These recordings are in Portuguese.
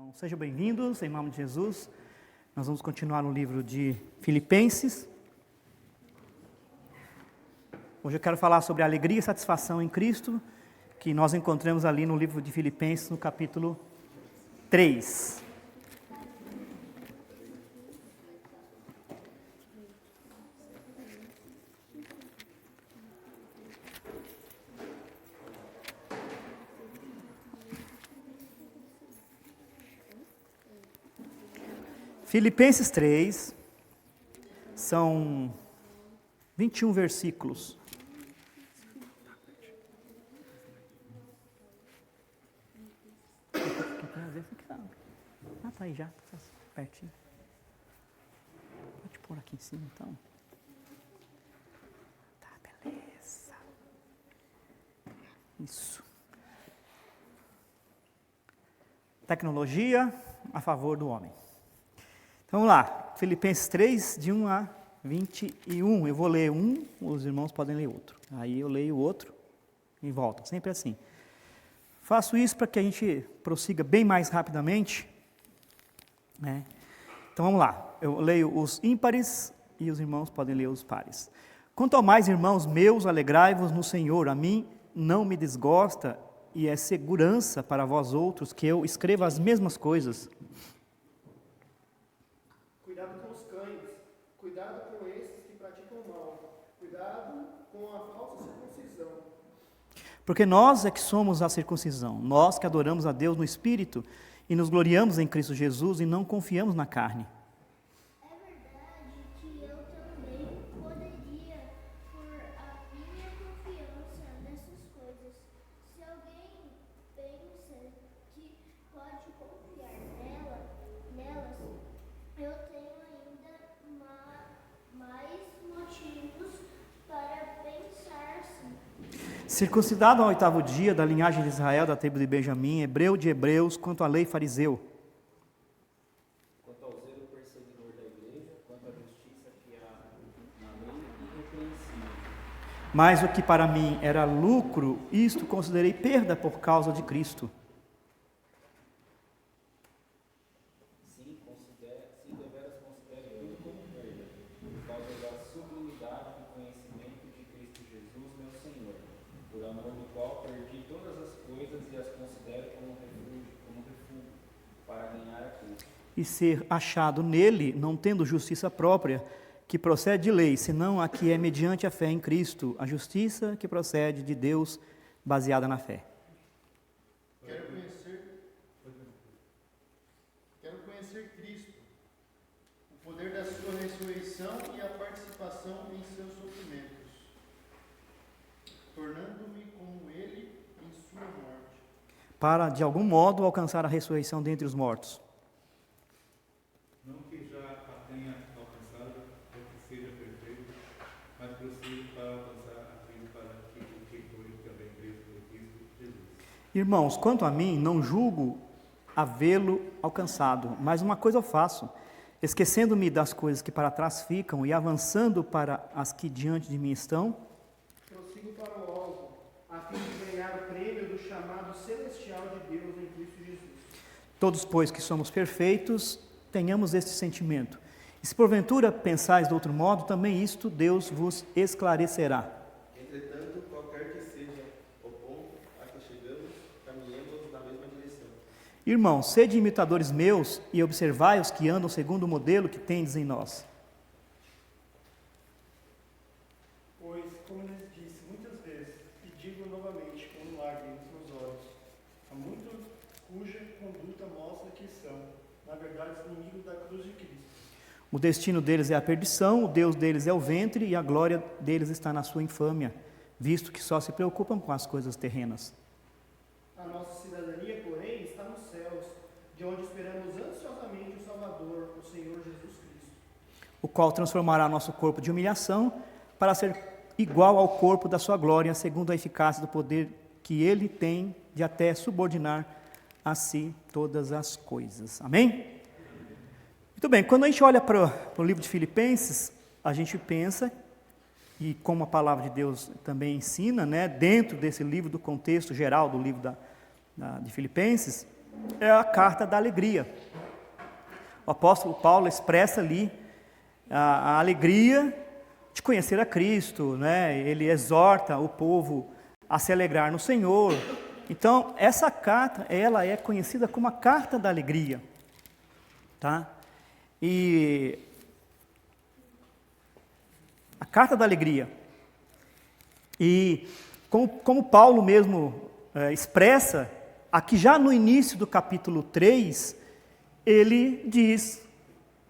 Então, sejam bem-vindos, em nome de Jesus. Nós vamos continuar no livro de Filipenses. Hoje eu quero falar sobre a alegria e satisfação em Cristo, que nós encontramos ali no livro de Filipenses, no capítulo 3. Filipenses 3, são 21 versículos. Ah, tá aí já, tá pertinho. Pode pôr aqui em cima então. Tá, beleza. Isso. Tecnologia a favor do homem. Então vamos lá, Filipenses 3, de 1 a 21. Eu vou ler um, os irmãos podem ler outro. Aí eu leio o outro e volta, sempre assim. Faço isso para que a gente prossiga bem mais rapidamente, né? Então vamos lá, eu leio os ímpares e os irmãos podem ler os pares. Quanto ao mais, irmãos meus, alegrai-vos no Senhor. A mim não me desgosta e é segurança para vós outros que eu escreva as mesmas coisas. Cuidado com os cães, cuidado com esses que praticam o mal, cuidado com a falsa circuncisão. Porque nós é que somos a circuncisão, nós que adoramos a Deus no Espírito e nos gloriamos em Cristo Jesus e não confiamos na carne. É verdade que eu também poderia pôr a minha confiança nessas coisas. Se alguém pensa que pode confiar nelas, eu tenho ainda mais motivos para pensar assim. Circuncidado ao 8º dia, da linhagem de Israel, da tribo de Benjamim, hebreu de hebreus, quanto à lei fariseu. Quanto ao zelo perseguidor da igreja, quanto à justiça que há na lei irrepreensível. Mas o que para mim era lucro, isto considerei perda por causa de Cristo. Sim, deveras considere tudo como perda, por causa da sublimidade do conhecimento de Cristo Jesus, meu Senhor, por amor do qual perdi todas as coisas e as considero como refúgio, para ganhar a Cristo. E ser achado nele, não tendo justiça própria, que procede de lei, senão a que é mediante a fé em Cristo, a justiça que procede de Deus, baseada na fé. Quero conhecer Cristo, o poder da sua ressurreição e a participação em seus sofrimentos, tornando-me como ele em sua morte. Para, de algum modo, alcançar a ressurreição dentre os mortos. Não que já a tenha alcançado, ou que seja perfeito, mas prossigo para alcançar aquilo para que foi também preso por Cristo Jesus. Irmãos, quanto a mim, não julgo havê-lo alcançado, mas uma coisa eu faço, esquecendo-me das coisas que para trás ficam e avançando para as que diante de mim estão, Prossigo para o alvo, a fim de ganhar o prêmio do chamado celestial de Deus em Cristo Jesus. todos, pois, que somos perfeitos, tenhamos este sentimento. E se porventura pensais de outro modo, também isto Deus vos esclarecerá. Entretanto, qualquer que seja o ponto a que chegamos, caminhemos na mesma direção. Irmãos, sede imitadores meus e observai os que andam segundo o modelo que tendes em nós. Pois, como lhes disse muitas vezes, e digo novamente com lágrimas nos olhos, há muitos cuja conduta mostra que são, na verdade, inimigos da cruz de Cristo. O destino deles é a perdição, o Deus deles é o ventre e a glória deles está na sua infâmia, visto que só se preocupam com as coisas terrenas. A nossa cidadania, porém, está nos céus, de onde esperamos ansiosamente o Salvador, o Senhor Jesus Cristo. O qual transformará nosso corpo de humilhação para ser igual ao corpo da sua glória, segundo a eficácia do poder que ele tem de até subordinar a si todas as coisas. Amém? Muito bem, quando a gente olha para o livro de Filipenses, a gente pensa, e como a palavra de Deus também ensina, né, dentro desse livro, do contexto geral do livro de Filipenses, é a carta da alegria. O apóstolo Paulo expressa ali a alegria de conhecer a Cristo, né? Ele exorta o povo a se alegrar no Senhor. Então, essa carta, ela é conhecida como a carta da alegria, tá? E a carta da alegria. E como Paulo mesmo expressa, aqui já no início do capítulo 3, ele diz,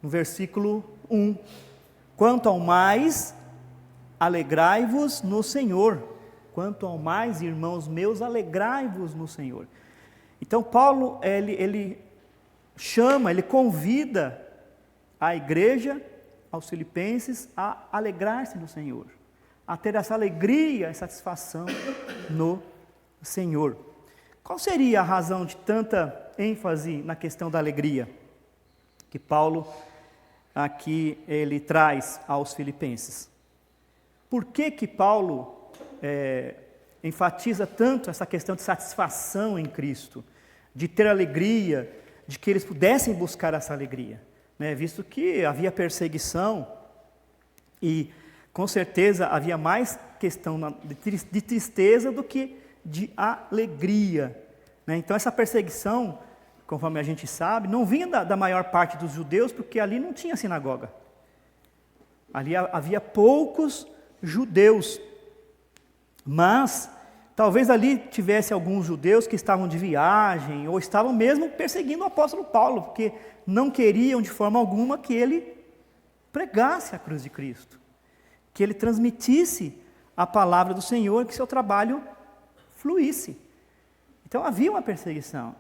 no versículo 1, quanto ao mais, alegrai-vos no Senhor. Quanto ao mais, irmãos meus, alegrai-vos no Senhor. Então, Paulo, ele chama, ele convida a igreja, aos filipenses, a alegrar-se no Senhor, a ter essa alegria e satisfação no Senhor. Qual seria a razão de tanta ênfase na questão da alegria que Paulo aqui ele traz aos filipenses? Por que Paulo enfatiza tanto essa questão de satisfação em Cristo, de ter alegria, de que eles pudessem buscar essa alegria, né? Visto que havia perseguição e com certeza havia mais questão de tristeza do que de alegria, né? Então essa perseguição, conforme a gente sabe, não vinha da maior parte dos judeus, porque ali não tinha sinagoga. Ali havia poucos judeus, mas talvez ali tivesse alguns judeus que estavam de viagem, ou estavam mesmo perseguindo o apóstolo Paulo, porque não queriam de forma alguma que ele pregasse a cruz de Cristo, que ele transmitisse a palavra do Senhor, que seu trabalho fluísse. Então havia uma perseguição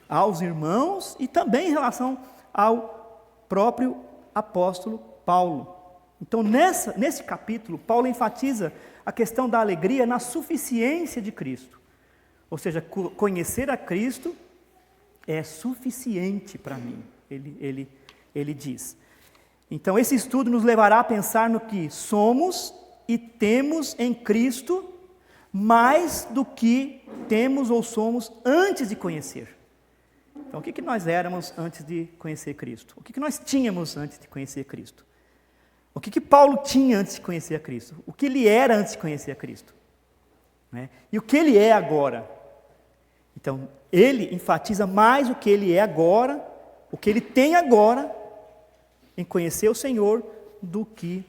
aos irmãos e também em relação ao próprio apóstolo Paulo. Então nesse capítulo, Paulo enfatiza a questão da alegria na suficiência de Cristo. Ou seja, conhecer a Cristo é suficiente para mim, ele diz. Então esse estudo nos levará a pensar no que somos e temos em Cristo, mais do que temos ou somos antes de conhecer. Então, o que nós éramos antes de conhecer Cristo? O que nós tínhamos antes de conhecer Cristo? O que Paulo tinha antes de conhecer a Cristo? O que ele era antes de conhecer a Cristo? Né? E o que ele é agora? Então, ele enfatiza mais o que ele é agora, o que ele tem agora, em conhecer o Senhor, do que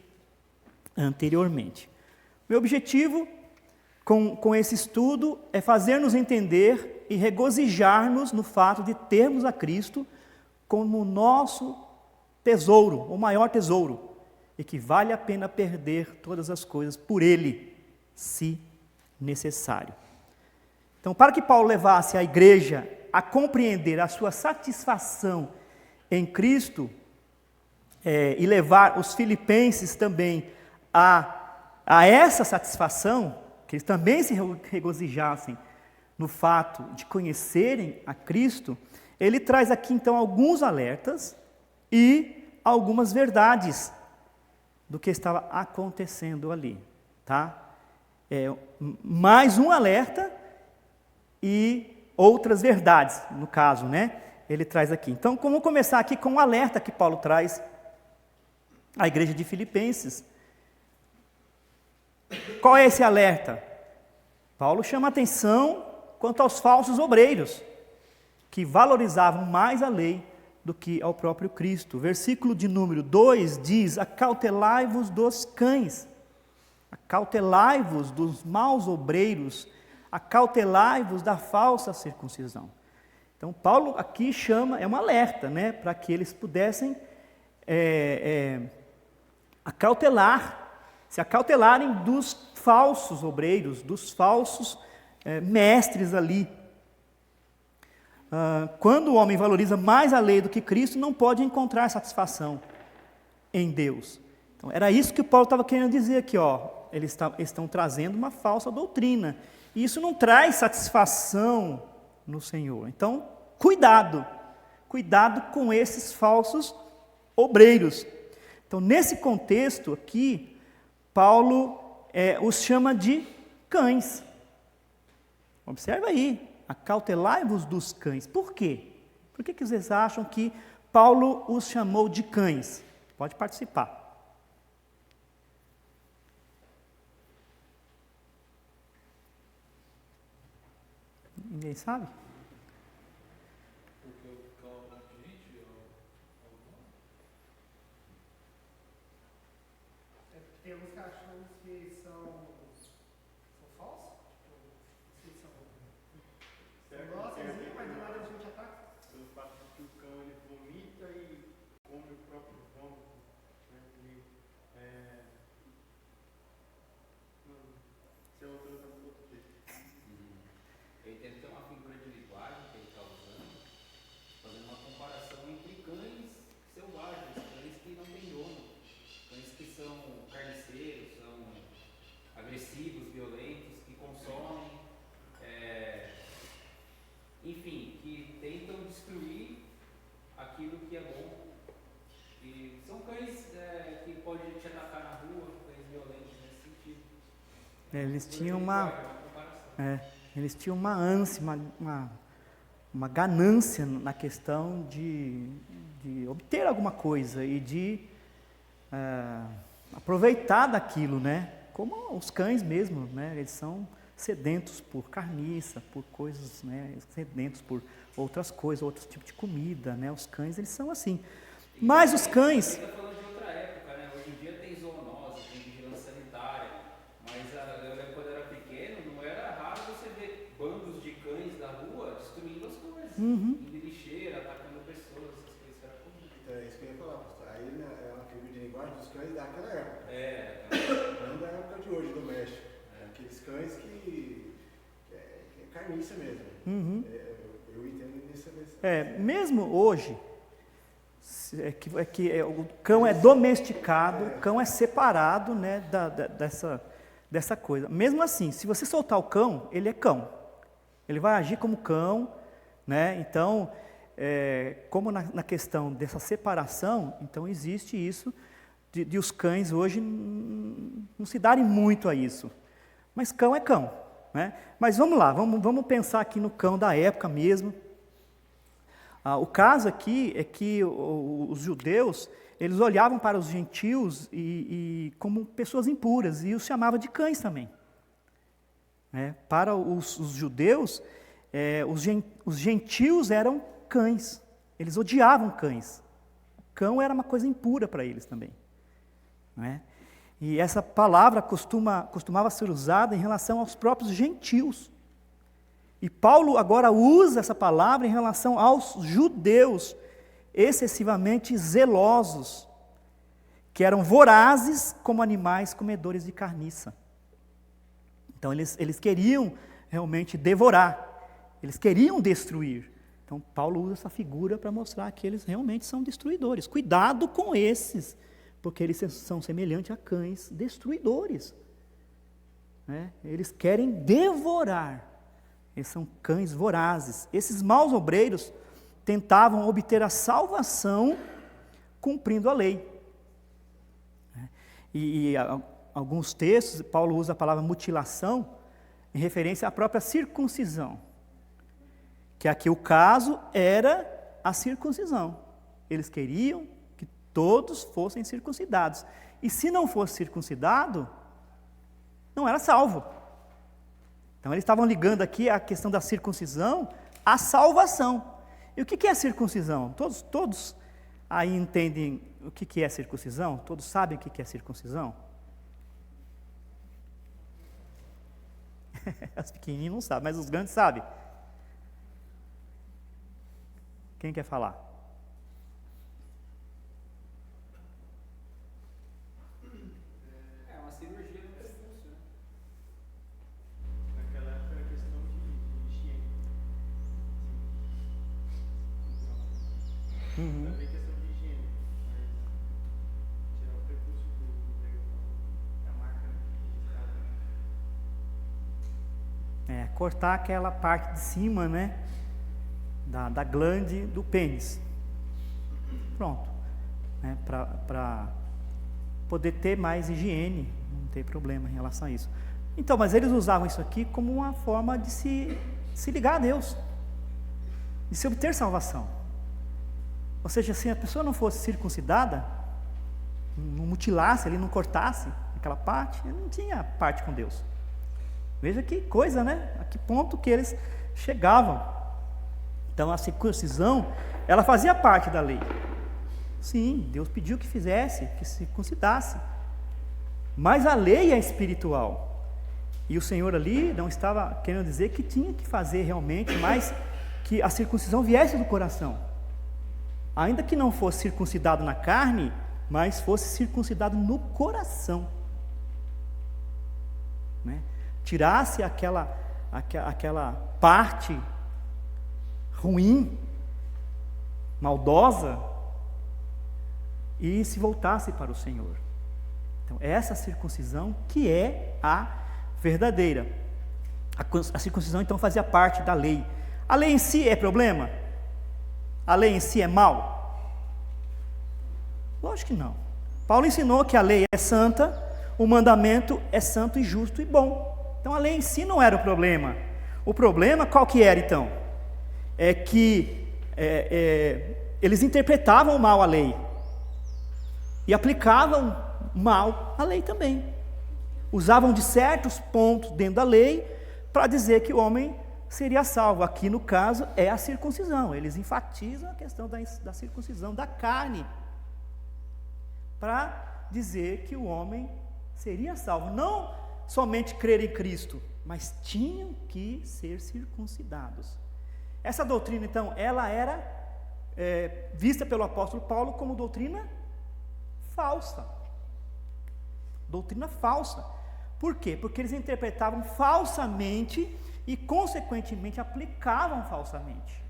anteriormente. Meu objetivo com esse estudo é fazer-nos entender e regozijar-nos no fato de termos a Cristo como o nosso tesouro, o maior tesouro, e que vale a pena perder todas as coisas por Ele, se necessário. Então, para que Paulo levasse a igreja a compreender a sua satisfação em Cristo, e levar os filipenses também a essa satisfação, que eles também se regozijassem no fato de conhecerem a Cristo, ele traz aqui então alguns alertas e algumas verdades do que estava acontecendo ali, tá? Mais um alerta e outras verdades, no caso, né? Ele traz aqui. Então, vamos começar aqui com um alerta que Paulo traz à igreja de Filipenses. Qual é esse alerta? Paulo chama atenção quanto aos falsos obreiros, que valorizavam mais a lei do que ao próprio Cristo. O versículo de número 2 diz: acautelai-vos dos cães, acautelai-vos dos maus obreiros, acautelai-vos da falsa circuncisão. Então, Paulo aqui chama, é um alerta, né, para que eles pudessem se acautelarem dos falsos obreiros, dos falsos mestres ali. Quando o homem valoriza mais a lei do que Cristo, não pode encontrar satisfação em Deus. Então, era isso que o Paulo estava querendo dizer aqui, ó. Eles estão trazendo uma falsa doutrina, e isso não traz satisfação no Senhor. Então, cuidado com esses falsos obreiros. Então, nesse contexto aqui, Paulo os chama de cães. Observa aí, acautelai-vos dos cães. Por quê? Por que vocês acham que Paulo os chamou de cães? Pode participar. Ninguém sabe? Porque o cão é um gente, Tem alguns cachorros que são falsos? Tipo, são gostam, mas do nada a gente ataca. Pelo fato de que o cão ele vomita e come o próprio vômito. Né? Ele, se é outra coisa. Ele tem até uma figura de linguagem que ele está usando, fazendo uma comparação entre cães selvagens, cães que não têm dono, cães que são carniceiros, são agressivos, violentos, que consomem, enfim, que tentam destruir aquilo que é bom. E são cães que podem te atacar na rua, cães violentos nesse sentido. Eles tinham comparação. Eles tinham uma ânsia, uma ganância na questão de obter alguma coisa e de aproveitar daquilo, né? Como os cães mesmo, né? Eles são sedentos por carniça, por coisas, né? Sedentos por outras coisas, outros tipos de comida, né? Os cães, eles são assim. Mas os cães... A gente está falando de outra época, né? Hoje em dia tem zoonose, tem vigilância sanitária, mas eu lembro quando eu era pequeno, não era raro você ver bandos de cães na rua destruindo as coisas, indo em lixeira, atacando pessoas, essas coisas que era comum. Então, é isso que eu ia falar, pastor. Aí né, é uma figura de linguagem dos cães daquela época. Não da época de hoje, do México. Aqueles cães que é carniça mesmo. Eu entendo nessa versão. Mesmo hoje, o cão é domesticado, o cão é separado, né, dessa coisa. Mesmo assim, se você soltar o cão, ele é cão. Ele vai agir como cão, né? Então, como na questão dessa separação, então existe isso de os cães hoje não se darem muito a isso. Mas cão é cão, né? Mas vamos lá, vamos pensar aqui no cão da época mesmo. O caso aqui é que os judeus, eles olhavam para os gentios como pessoas impuras e os chamavam de cães também. Para os judeus, os gentios eram cães, eles odiavam cães. O cão era uma coisa impura para eles também. E essa palavra costumava ser usada em relação aos próprios gentios. E Paulo agora usa essa palavra em relação aos judeus excessivamente zelosos, que eram vorazes como animais comedores de carniça. Então eles queriam realmente devorar, eles queriam destruir. Então Paulo usa essa figura para mostrar que eles realmente são destruidores. Cuidado com esses, porque eles são semelhantes a cães destruidores. Eles querem devorar. Eles são cães vorazes. Esses maus obreiros tentavam obter a salvação cumprindo a lei. E alguns textos, Paulo usa a palavra mutilação em referência à própria circuncisão. Que aqui o caso era a circuncisão. Eles queriam que todos fossem circuncidados. E se não fosse circuncidado, não era salvo. Então eles estavam ligando aqui a questão da circuncisão à salvação. E o que é circuncisão? Todos aí entendem o que é circuncisão? Todos sabem o que é circuncisão? Os pequenininhos não sabem, mas os grandes sabem. Quem quer falar? É uma cirurgia no prepúcio, né? Naquela época era questão de higiene. Também questão de higiene. Mas tirar o prepúcio da marca registrada. Cortar aquela parte de cima, né? Da glande do pênis. Pronto. Para poder ter mais higiene, não tem problema em relação a isso. Então, mas eles usavam isso aqui como uma forma de se se ligar a Deus, de se obter salvação. Ou seja, se a pessoa não fosse circuncidada, não mutilasse ali, não cortasse aquela parte, ele não tinha parte com Deus. Veja que coisa, né? A que ponto que eles chegavam. Então a circuncisão, ela fazia parte da lei. Sim, Deus pediu que fizesse, que se circuncidasse. Mas a lei é espiritual. E o Senhor ali não estava querendo dizer que tinha que fazer realmente, mas que a circuncisão viesse do coração. Ainda que não fosse circuncidado na carne, mas fosse circuncidado no coração. Né? Tirasse aquela parte ruim, maldosa, e se voltasse para o Senhor. Então, essa circuncisão que é a verdadeira. A circuncisão, então, fazia parte da lei. A lei em si é problema? A lei em si é mal? Lógico que não. Paulo ensinou que a lei é santa, o mandamento é santo e justo e bom. Então, a lei em si não era o problema. O problema, qual que era, então? É que eles interpretavam mal a lei e aplicavam mal a lei também. Usavam de certos pontos dentro da lei para dizer que o homem seria salvo. Aqui no caso é a circuncisão. Eles enfatizam a questão da circuncisão da carne para dizer que o homem seria salvo. Não somente crer em Cristo, mas tinham que ser circuncidados. Essa doutrina, então, ela era vista pelo apóstolo Paulo como doutrina falsa. Doutrina falsa. Por quê? Porque eles interpretavam falsamente e, consequentemente, aplicavam falsamente.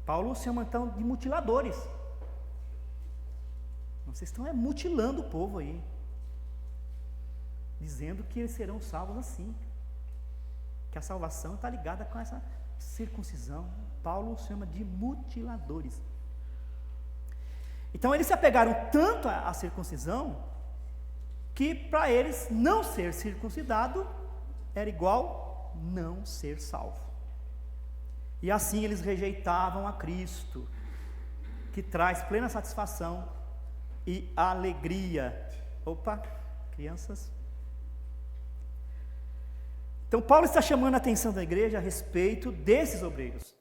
Paulo chama, então, de mutiladores. Vocês estão mutilando o povo aí, dizendo que eles serão salvos assim, que a salvação está ligada com essa circuncisão. Paulo chama de mutiladores. Então eles se apegaram tanto à circuncisão, que para eles não ser circuncidado era igual não ser salvo. E assim eles rejeitavam a Cristo, que traz plena satisfação e alegria. Opa, crianças. Então Paulo está chamando a atenção da igreja a respeito desses obreiros,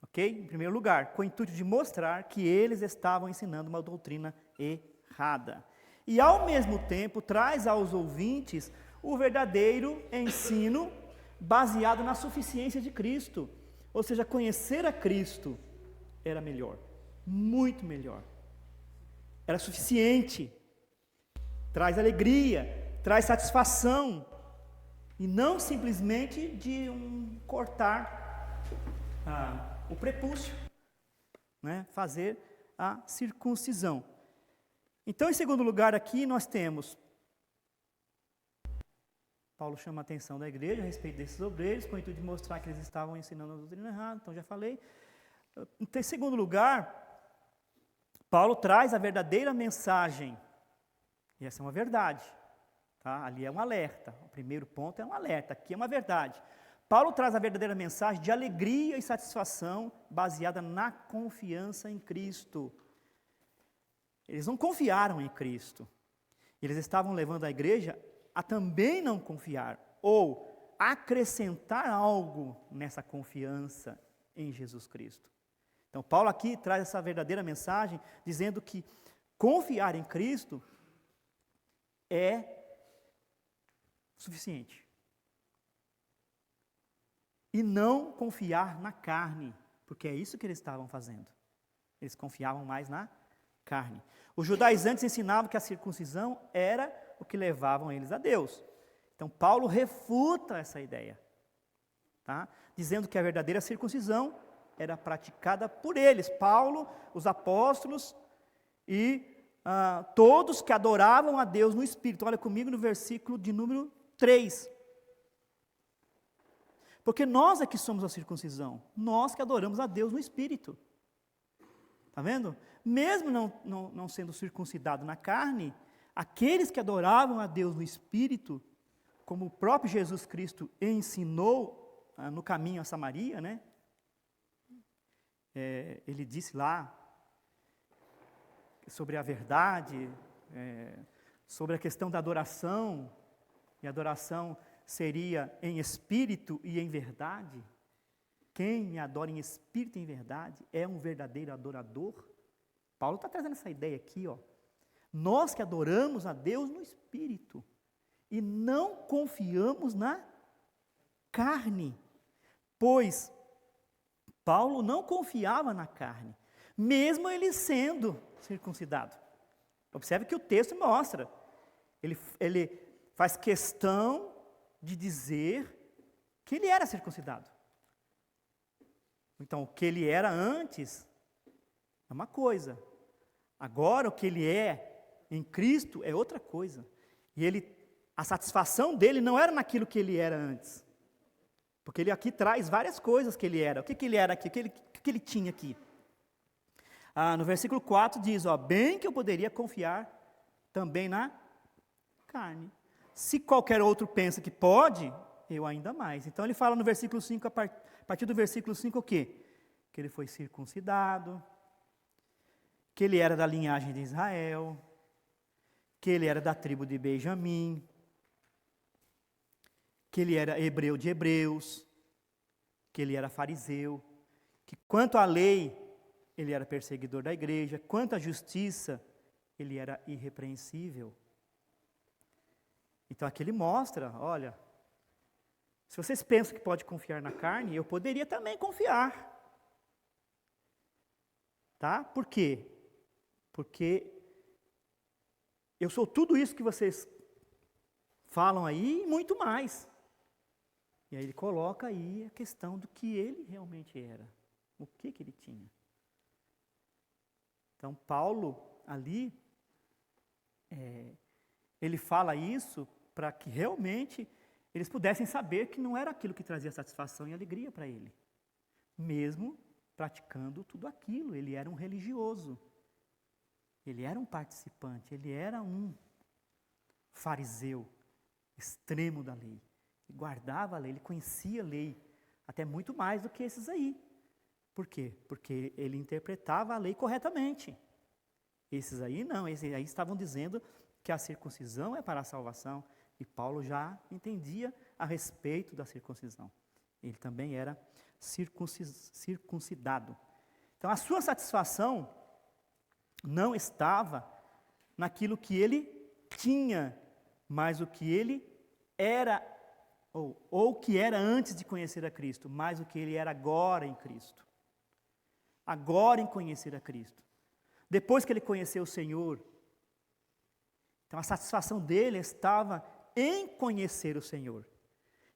ok? Em primeiro lugar, com o intuito de mostrar que eles estavam ensinando uma doutrina errada. E ao mesmo tempo traz aos ouvintes o verdadeiro ensino baseado na suficiência de Cristo. Ou seja, conhecer a Cristo era melhor, muito melhor. Era suficiente, traz alegria, traz satisfação, e não simplesmente de cortar o prepúcio, né? Fazer a circuncisão. Então, em segundo lugar, aqui nós temos, Paulo chama a atenção da igreja a respeito desses obreiros, com o intuito de mostrar que eles estavam ensinando a doutrina errada, então já falei. Em segundo lugar, Paulo traz a verdadeira mensagem, e essa é uma verdade, tá? Ali é um alerta, o primeiro ponto é um alerta, aqui é uma verdade. Paulo traz a verdadeira mensagem de alegria e satisfação baseada na confiança em Cristo. Eles não confiaram em Cristo, eles estavam levando a igreja a também não confiar, ou acrescentar algo nessa confiança em Jesus Cristo. Então Paulo aqui traz essa verdadeira mensagem, dizendo que confiar em Cristo é suficiente. E não confiar na carne, porque é isso que eles estavam fazendo. Eles confiavam mais na carne. Os judaizantes ensinavam que a circuncisão era o que levavam eles a Deus. Então Paulo refuta essa ideia, tá? Dizendo que a verdadeira circuncisão era praticada por eles, Paulo, os apóstolos e todos que adoravam a Deus no Espírito. Olha comigo no versículo de número 3. Porque nós é que somos a circuncisão, nós que adoramos a Deus no Espírito. Está vendo? Mesmo não sendo circuncidado na carne, aqueles que adoravam a Deus no Espírito, como o próprio Jesus Cristo ensinou, no caminho a Samaria, né? Ele disse lá sobre a verdade, sobre a questão da adoração, e a adoração seria em espírito e em verdade. Quem me adora em espírito e em verdade é um verdadeiro adorador. Paulo está trazendo essa ideia aqui, ó. Nós que adoramos a Deus no espírito e não confiamos na carne, pois Paulo não confiava na carne, mesmo ele sendo circuncidado. Observe que o texto mostra, ele faz questão de dizer que ele era circuncidado. Então, o que ele era antes é uma coisa, agora o que ele é em Cristo é outra coisa. E a satisfação dele não era naquilo que ele era antes. Porque ele aqui traz várias coisas que ele era. O que ele era aqui? O que ele tinha aqui? No versículo 4 diz, bem que eu poderia confiar também na carne. Se qualquer outro pensa que pode, eu ainda mais. Então ele fala no versículo 5, a partir do versículo 5 o quê? Que ele foi circuncidado, que ele era da linhagem de Israel, que ele era da tribo de Benjamim, que ele era hebreu de hebreus, que ele era fariseu, que quanto à lei, ele era perseguidor da igreja, quanto à justiça, ele era irrepreensível. Então aqui ele mostra, olha, se vocês pensam que pode confiar na carne, eu poderia também confiar. Tá? Por quê? Porque eu sou tudo isso que vocês falam aí e muito mais. E aí ele coloca aí a questão do que ele realmente era. O que ele tinha. Então Paulo ali, ele fala isso para que realmente eles pudessem saber que não era aquilo que trazia satisfação e alegria para ele. Mesmo praticando tudo aquilo, ele era um religioso. Ele era um participante, ele era um fariseu extremo da lei. Ele guardava a lei, ele conhecia a lei, até muito mais do que esses aí. Por quê? Porque ele interpretava a lei corretamente. Esses aí não, esses aí estavam dizendo que a circuncisão é para a salvação. E Paulo já entendia a respeito da circuncisão. Ele também era circuncidado. Então a sua satisfação não estava naquilo que ele tinha, mas o que ele era, ou que era antes de conhecer a Cristo, mas o que ele era agora em Cristo. Agora em conhecer a Cristo. Depois que ele conheceu o Senhor, então a satisfação dele estava em conhecer o Senhor.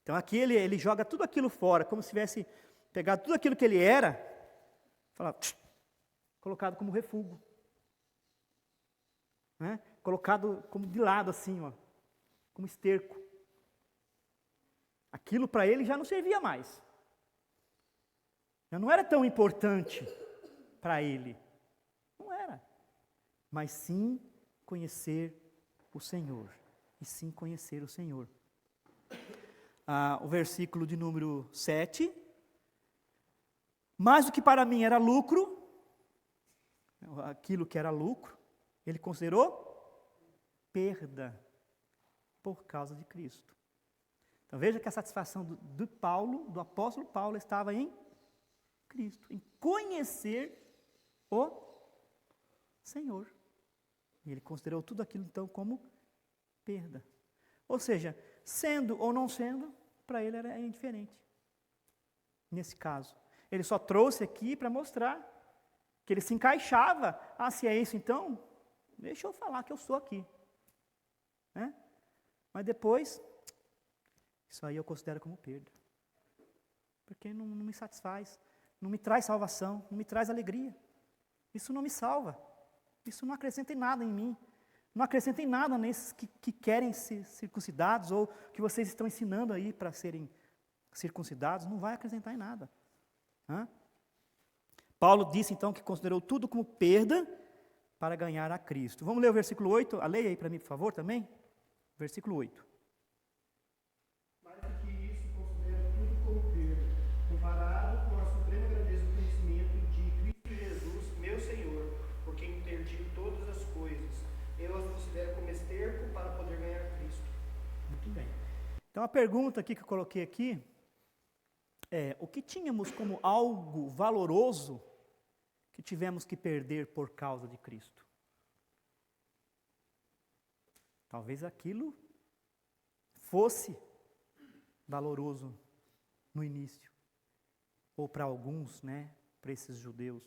Então aqui ele joga tudo aquilo fora, como se tivesse pegado tudo aquilo que ele era, colocado como refúgio. Né? Colocado como de lado assim, como esterco. Aquilo para ele já não servia mais. Já não era tão importante para ele. Não era. Mas sim conhecer o Senhor. E sim conhecer o Senhor. O versículo de número 7. Mas o que para mim era lucro, aquilo que era lucro, ele considerou perda por causa de Cristo. Então veja que a satisfação do apóstolo Paulo estava em Cristo, em conhecer o Senhor. E ele considerou tudo aquilo então como perda. Ou seja, sendo ou não sendo, para ele era indiferente. Nesse caso. Ele só trouxe aqui para mostrar que ele se encaixava. Se é isso então, deixa eu falar que eu sou aqui. Né? Mas depois, isso aí eu considero como perda. Porque não me satisfaz, não me traz salvação, não me traz alegria. Isso não me salva. Isso não acrescenta em nada em mim. Não acrescenta em nada nesses que querem ser circuncidados ou que vocês estão ensinando aí para serem circuncidados. Não vai acrescentar em nada. Paulo disse então que considerou tudo como perda para ganhar a Cristo. Vamos ler o versículo 8? Leia aí para mim, por favor, também. Versículo 8. Mais do que isso, considero tudo como perda Então a pergunta aqui que eu coloquei aqui é: o que tínhamos como algo valoroso que tivemos que perder por causa de Cristo? Talvez aquilo fosse valoroso no início, ou para alguns, né, para esses judeus,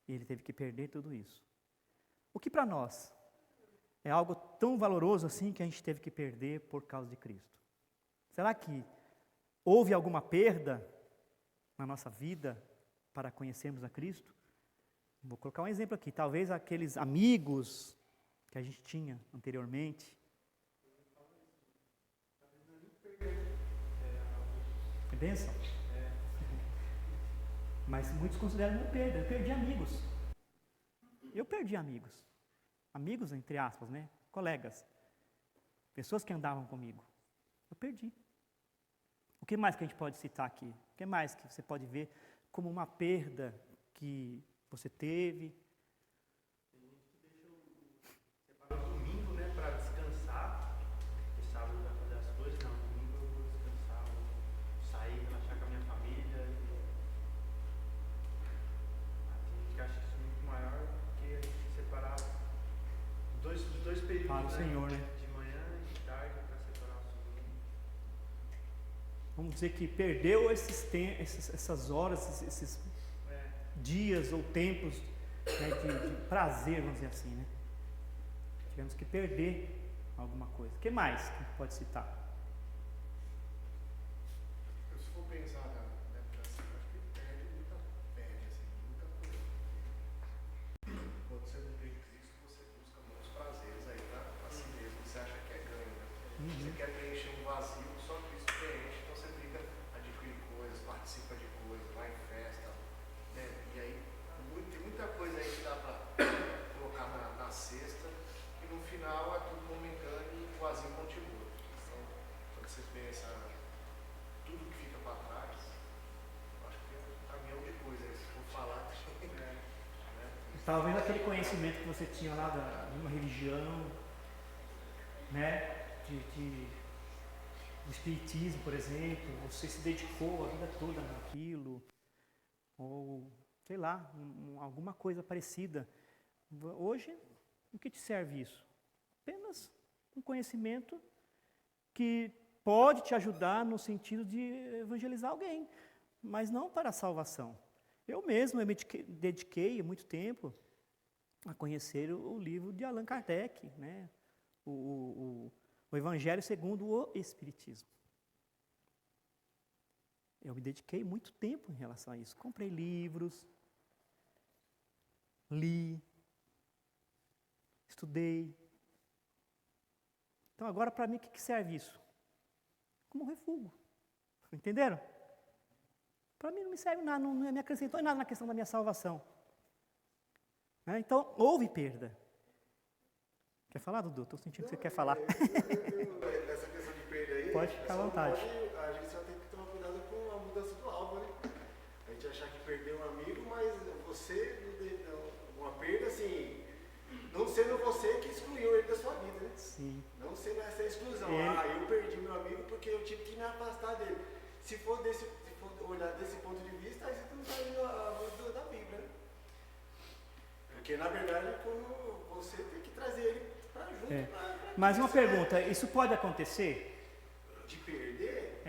e ele teve que perder tudo isso. O que para nós é algo tão valoroso assim que a gente teve que perder por causa de Cristo? Será que houve alguma perda na nossa vida para conhecermos a Cristo? Vou colocar um exemplo aqui. Talvez aqueles amigos que a gente tinha anteriormente. É bênção? Mas muitos consideram uma perda. Eu perdi amigos. Eu perdi amigos. Amigos, entre aspas, né? Colegas. Pessoas que andavam comigo. Eu perdi. O que mais que a gente pode citar aqui? O que mais que você pode ver como uma perda que você teve? Tem gente que deixa separa o domingo, né, para descansar. Porque sábado vai fazer as coisas, não, domingo eu vou descansar, vou sair, relaxar com a minha família. Tem gente que acha isso muito maior que a gente separar os dois períodos, Para o Senhor, né? De manhã e de tarde para separar o Senhor. Vamos dizer que perdeu essas horas, esses dias ou tempos, né, de prazer, vamos dizer assim, né? Tivemos que perder alguma coisa. O que mais que a gente pode citar? Se for pensar assim, acho que perde assim, muita coisa. Quando você não tem Cristo, você busca muitos prazeres aí para si mesmo, você acha que é ganho, né? Você quer preencher um vazio, só Cristo preenche, então você fica adquirir coisas, participa de coisas, vai em festa, né? E aí tem muita coisa aí que dá para colocar na cesta, e no final é tudo momentâneo e o vazio continua. Então, quando você pensa tudo que fica para trás, eu acho que tem um caminhão de coisas aí, se for falar, né? Talvez aquele conhecimento que você tinha lá de uma religião, né, de espiritismo, por exemplo, você se dedicou a vida toda naquilo, ou sei lá, alguma coisa parecida. Hoje, o que te serve isso? Apenas um conhecimento que pode te ajudar no sentido de evangelizar alguém, mas não para a salvação. Eu mesmo me dediquei muito tempo a conhecer o livro de Allan Kardec, né? O Evangelho segundo o Espiritismo. Eu me dediquei muito tempo em relação a isso. Comprei livros, li, estudei. Então agora para mim o que serve isso? Como refúgio. Entenderam? Para mim não me serve nada, não me acrescentou nada na questão da minha salvação. Então, houve perda. Quer falar, Dudu? Estou sentindo que você quer falar. Essa questão de perda aí, pode ficar à vontade. A gente só tem que tomar cuidado com a mudança do alvo, né? A gente achar que perdeu um amigo, mas você, uma perda assim, não sendo você que excluiu ele da sua vida, né? Sim. Não sendo essa exclusão. Eu perdi meu amigo porque eu tive que me afastar dele. Se for olhar desse ponto de vista, aí você não está indo à luz da Bíblia, né? Porque, na verdade, quando você tem que trazer ele para junto. Mas uma pergunta, isso pode acontecer? De perder?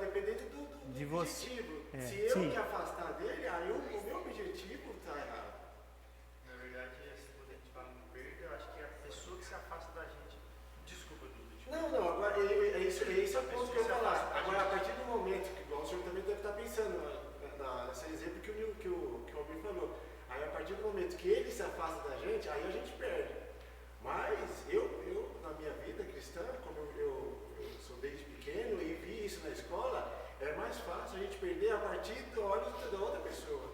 Dependendo do de objetivo. Você. Se eu me afastar dele, aí o meu objetivo está errado. Na verdade, quando a gente fala de perda, eu acho que é a pessoa que se afasta da gente. Desculpa, Dudu. Não, agora esse é o ponto que eu ia falar. Agora, a partir do momento que o senhor também deve estar pensando nesse exemplo que o Almir falou. Aí, a partir do momento que ele se afasta da gente, aí a gente perde. Mas eu na minha vida cristã, como eu sou desde pequeno e vi isso na escola, é mais fácil a gente perder a partir do olhos da outra pessoa.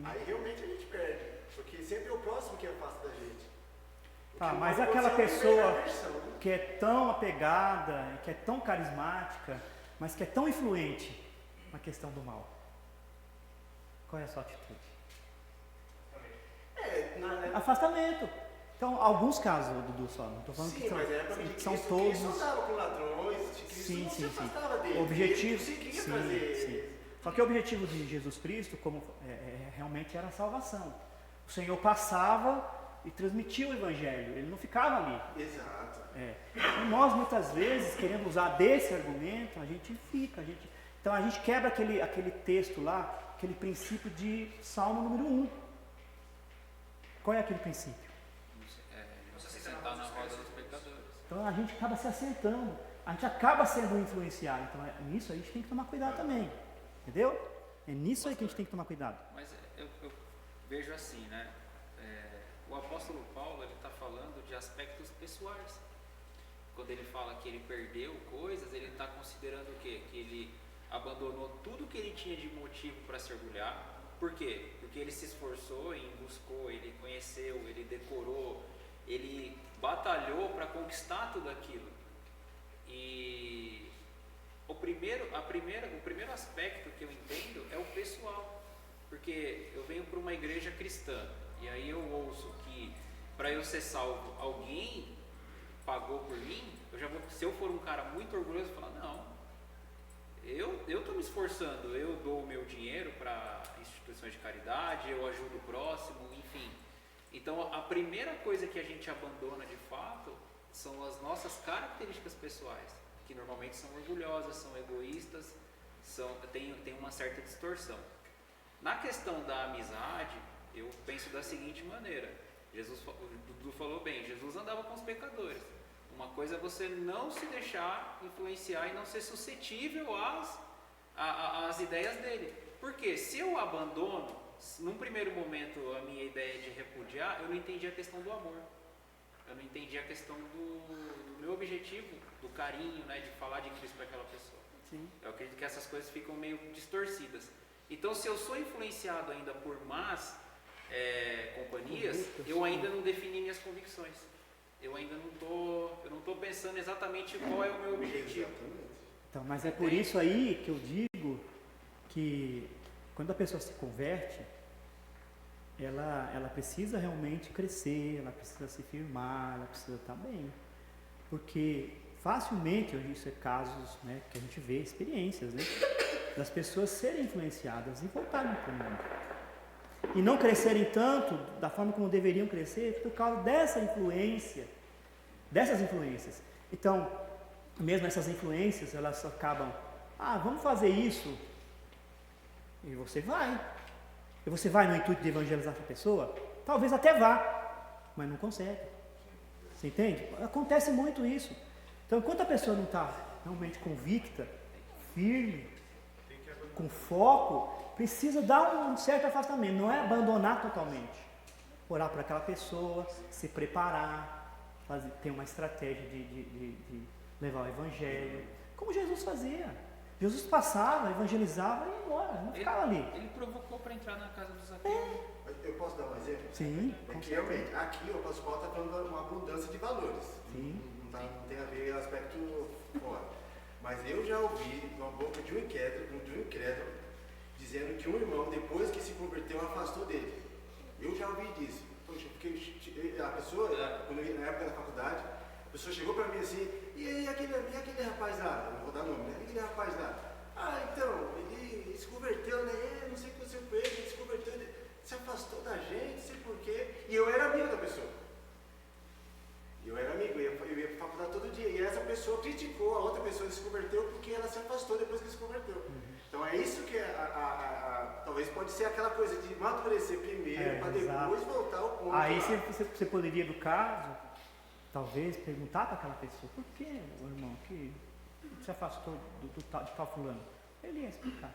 Aí realmente a gente perde, porque sempre é o próximo que afasta da gente. Tá, mas aquela pessoa que é tão apegada, que é tão carismática, mas que é tão influente na questão do mal, qual é a sua atitude? Afastamento. Então, alguns casos, Dudu, só. Não estou falando Sim, que são, mas é época de são Cristo, todos. Cristo andava com ladrões, Cristo Sim, não sim, se sim. afastava dele. O objetivo, Ele conseguia sim, trazer. sim. Só que o objetivo de Jesus Cristo, como realmente era a salvação. O Senhor passava e transmitia o Evangelho. Ele não ficava ali. Exato. E nós, muitas vezes, querendo usar desse argumento, a gente fica. Então a gente quebra aquele texto lá, aquele princípio de Salmo número 1. Qual é aquele princípio? Você se sentar na roda dos pecadores. Então a gente acaba se assentando, a gente acaba sendo influenciado. Então nisso a gente tem que tomar cuidado também. Entendeu? É nisso aí que a gente tem que tomar cuidado. Mas eu vejo assim, né? O apóstolo Paulo, ele está falando de aspectos pessoais. Quando ele fala que ele perdeu coisas, ele está considerando o quê? Que ele abandonou tudo que ele tinha de motivo para se orgulhar. Por quê? Porque ele se esforçou e buscou, ele conheceu, ele decorou, ele batalhou para conquistar tudo aquilo. E o primeiro aspecto que eu entendo é o pessoal. Porque eu venho para uma igreja cristã e aí eu ouço que para eu ser salvo alguém pagou por mim, se eu for um cara muito orgulhoso, eu vou falar, não, eu estou me esforçando, eu dou o meu dinheiro para instituições de caridade, eu ajudo o próximo, enfim. Então a primeira coisa que a gente abandona de fato são as nossas características pessoais, que normalmente são orgulhosas, são egoístas, tem uma certa distorção. Na questão da amizade, eu penso da seguinte maneira, o Dudu falou bem, Jesus andava com os pecadores. Uma coisa é você não se deixar influenciar e não ser suscetível às ideias dele. Porque se eu abandono, num primeiro momento, a minha ideia de repudiar, eu não entendi a questão do amor. Eu não entendi a questão do meu objetivo, do carinho, né, de falar de Cristo para aquela pessoa. Sim. Eu acredito que essas coisas ficam meio distorcidas. Então, se eu sou influenciado ainda por más companhias, eu ainda não defini minhas convicções. Eu ainda não estou pensando exatamente qual é o meu objetivo. Então, mas é por isso aí que eu digo que quando a pessoa se converte, ela precisa realmente crescer, ela precisa se firmar, ela precisa estar bem. Porque facilmente, isso é casos, né, que a gente vê, experiências, né, das pessoas serem influenciadas e voltarem para o mundo. E não crescerem tanto da forma como deveriam crescer por causa dessas influências. Então, mesmo essas influências, elas acabam, vamos fazer isso. E você vai. E você vai no intuito de evangelizar essa pessoa? Talvez até vá, mas não consegue. Você entende? Acontece muito isso. Então, enquanto a pessoa não está realmente convicta, firme, com foco, precisa dar um certo afastamento, não é abandonar totalmente. Orar por aquela pessoa, se preparar, ter uma estratégia de levar o evangelho, como Jesus fazia. Jesus passava, evangelizava e ia embora, não ficava ali. Ele provocou para entrar na casa dos Zaqueu. Eu posso dar um exemplo? Sim. Porque realmente, aqui o apóstolo Paulo está falando de uma abundância de valores. Sim. Não tem a ver com o aspecto fora. Mas eu já ouvi de uma boca de um incrédulo, dizendo que um irmão, depois que se converteu, afastou dele. Eu já ouvi disso. Poxa, porque a pessoa, na época da faculdade, a pessoa chegou para mim assim, e aquele rapaz lá, não vou dar nome, né? Aquele rapaz lá, então, ele se converteu, né? Não sei o que você fez, ele se converteu, ele se afastou da gente, não sei porquê. E eu era amigo da pessoa. Eu era amigo, eu ia para a faculdade todo dia. E essa pessoa criticou a outra pessoa que se converteu porque ela se afastou depois que se converteu. Então é isso que talvez pode ser aquela coisa de amadurecer primeiro para depois voltar ao ponto. Aí você poderia, no caso, talvez perguntar para aquela pessoa, por que, meu irmão, que se afastou de tal fulano? Ele ia explicar.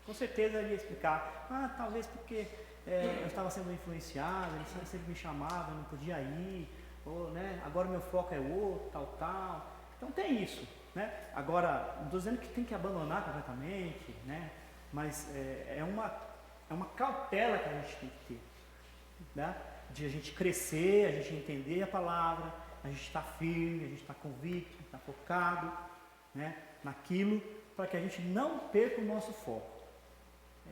Com certeza ele ia explicar. Talvez porque eu estava sendo influenciado, ele sempre me chamava, eu não podia ir. Ou, né, agora o meu foco é outro, tal. Então tem isso, né? Agora, não estou dizendo que tem que abandonar completamente, né? Mas é uma cautela que a gente tem que ter, né? De a gente crescer, a gente entender a palavra, a gente estar firme, a gente estar convicto, estar focado, né, naquilo, para que a gente não perca o nosso foco.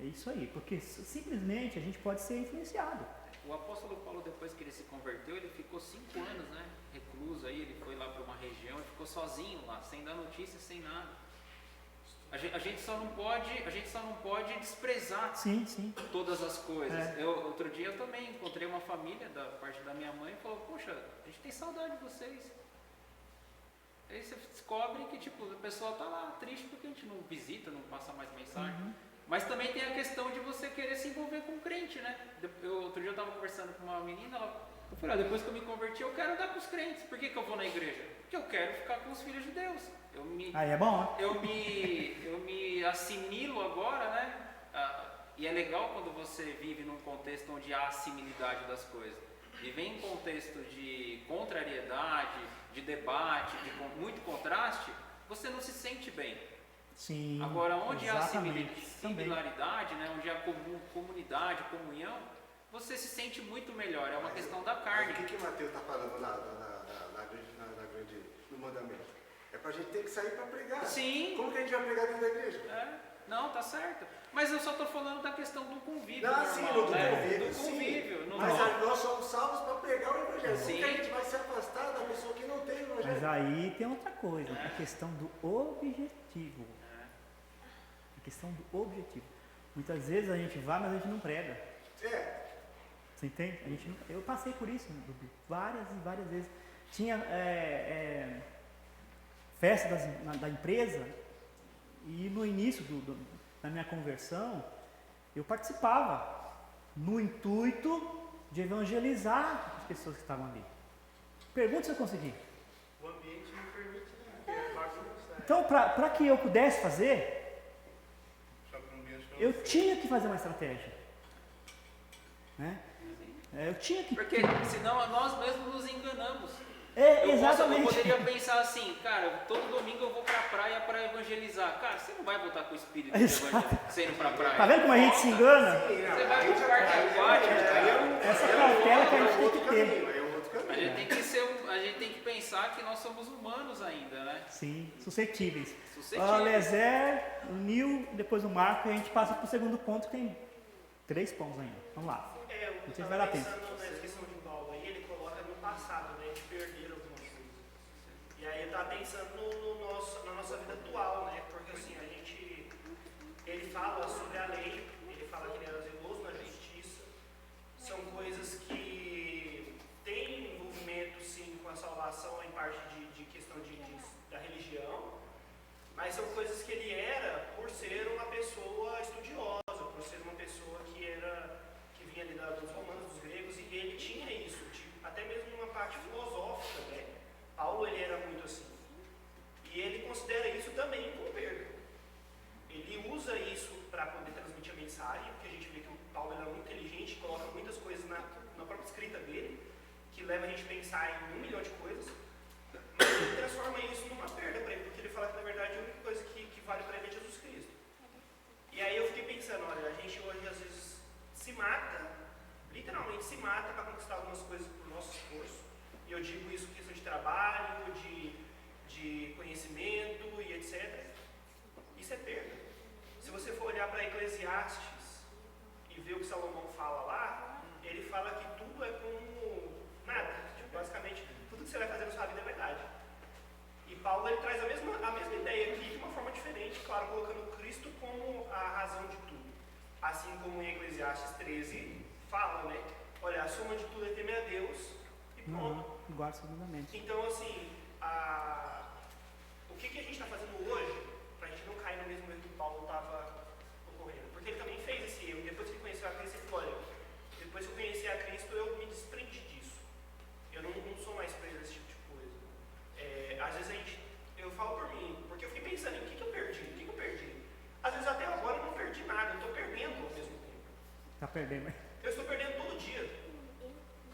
É isso aí, porque simplesmente a gente pode ser influenciado. O apóstolo Paulo, depois que ele se converteu, ele ficou 5 anos, né, recluso aí, ele foi lá para uma região, ele ficou sozinho lá, sem dar notícias, sem nada. A gente só não pode desprezar Sim. todas as coisas. É. Outro dia eu também encontrei uma família da parte da minha mãe e falou, poxa, a gente tem saudade de vocês. Aí você descobre que tipo, a pessoa está lá triste porque a gente não visita, não passa mais mensagem. Mas também tem a questão de você querer se envolver com o crente, né? Outro dia eu estava conversando com uma menina, eu falei, depois que eu me converti, eu quero andar com os crentes. Por que eu vou na igreja? Porque eu quero ficar com os filhos de Deus. Aí é bom, né? Eu me assimilo agora, né? E é legal quando você vive num contexto onde há assimilidade das coisas. Viver em contexto de contrariedade, de debate, de muito contraste, você não se sente bem. Sim. Agora, onde há exatamente. similaridade, né? Onde há comunidade, comunhão, você se sente muito melhor. É uma questão da carne. Mas o que Mateus está falando no mandamento? É para a gente ter que sair para pregar. Sim. Como que a gente vai pregar dentro da igreja? Não, tá certo. Mas eu só estou falando da questão do convívio. Sim, normal, do né? convívio. Do convívio. Mas nós somos salvos para pregar o evangelho. Sim. Como que a gente vai se afastar da pessoa que não tem o evangelho? Mas aí tem outra coisa, a questão do objetivo. A questão do objetivo. Muitas vezes a gente vai, mas a gente não prega. Você entende? Eu passei por isso, várias e várias vezes. Tinha festa da empresa e no início da minha conversão eu participava no intuito de evangelizar as pessoas que estavam ali. Pergunta se eu consegui. O ambiente não permite, né? Então, para que eu pudesse fazer, eu tinha que fazer uma estratégia. Né? Eu tinha que... Porque senão nós mesmos nos enganamos. Exatamente. Eu poderia pensar assim, cara, todo domingo eu vou pra praia para evangelizar. Cara, você não vai voltar com o espírito de evangelizar, você indo pra praia. Tá vendo como a gente se engana? Você vai pro parque aquático. Essa cautela que a gente tem que ter. A gente tem que pensar que nós somos humanos ainda, né? Sim, suscetíveis. O Lezer, o Nil, depois o Marco, e a gente passa pro segundo ponto, que tem 3 pontos ainda. Vamos lá. Eu estava pensando nessa questão de Paulo aí, ele coloca no passado, né, de perder algumas coisas. E aí eu estava pensando na nossa vida atual, né, porque assim, ele fala sobre a lei, ele fala que ele era zeloso na justiça, são coisas que têm envolvimento sim com a salvação em parte de questão da religião, mas são coisas que ele era por ser uma pessoa estudiosa, por ser uma pessoa que vinha ali dos romanos, dos gregos, e ele tinha isso, até mesmo numa parte filosófica, né? Paulo ele era muito assim. E ele considera isso também como perda. Ele usa isso para poder transmitir a mensagem, porque a gente vê que o Paulo era muito inteligente, coloca muitas coisas na própria escrita dele, que leva a gente a pensar em 1 milhão de coisas, mas ele transforma isso numa perda para ele, porque ele fala que na verdade a única coisa que vale para ele é Jesus Cristo. E aí eu fiquei pensando, olha, a gente hoje às vezes se mata, literalmente se mata para conquistar algumas coisas por nosso esforço. E eu digo isso em questão de trabalho, de conhecimento e etc. Isso é perda. Se você for olhar para Eclesiastes e ver o que Salomão fala lá, ele fala que tudo é como nada. Tipo, basicamente, tudo que você vai fazer na sua vida é verdade. E Paulo ele traz a mesma ideia aqui de uma forma diferente, claro, colocando Cristo como a razão de tudo. Assim como em Eclesiastes 13 fala, né? Olha, a soma de tudo é temer a Deus e pronto. Igual absolutamente. Então, assim, o que a gente está fazendo hoje para a gente não cair no mesmo erro que Paulo estava ocorrendo? Porque ele também fez esse erro. Depois que conheceu a Cristo, ele falou, olha, depois que eu conheci a Cristo, eu me desprendi disso. Eu não sou mais preso desse tipo de coisa. Às vezes eu falo por mim, porque eu fiquei pensando em o que eu perdi. Às vezes até agora eu não perdi nada, eu estou perdendo ao mesmo tempo. Tá perdendo, Eu estou perdendo todo dia.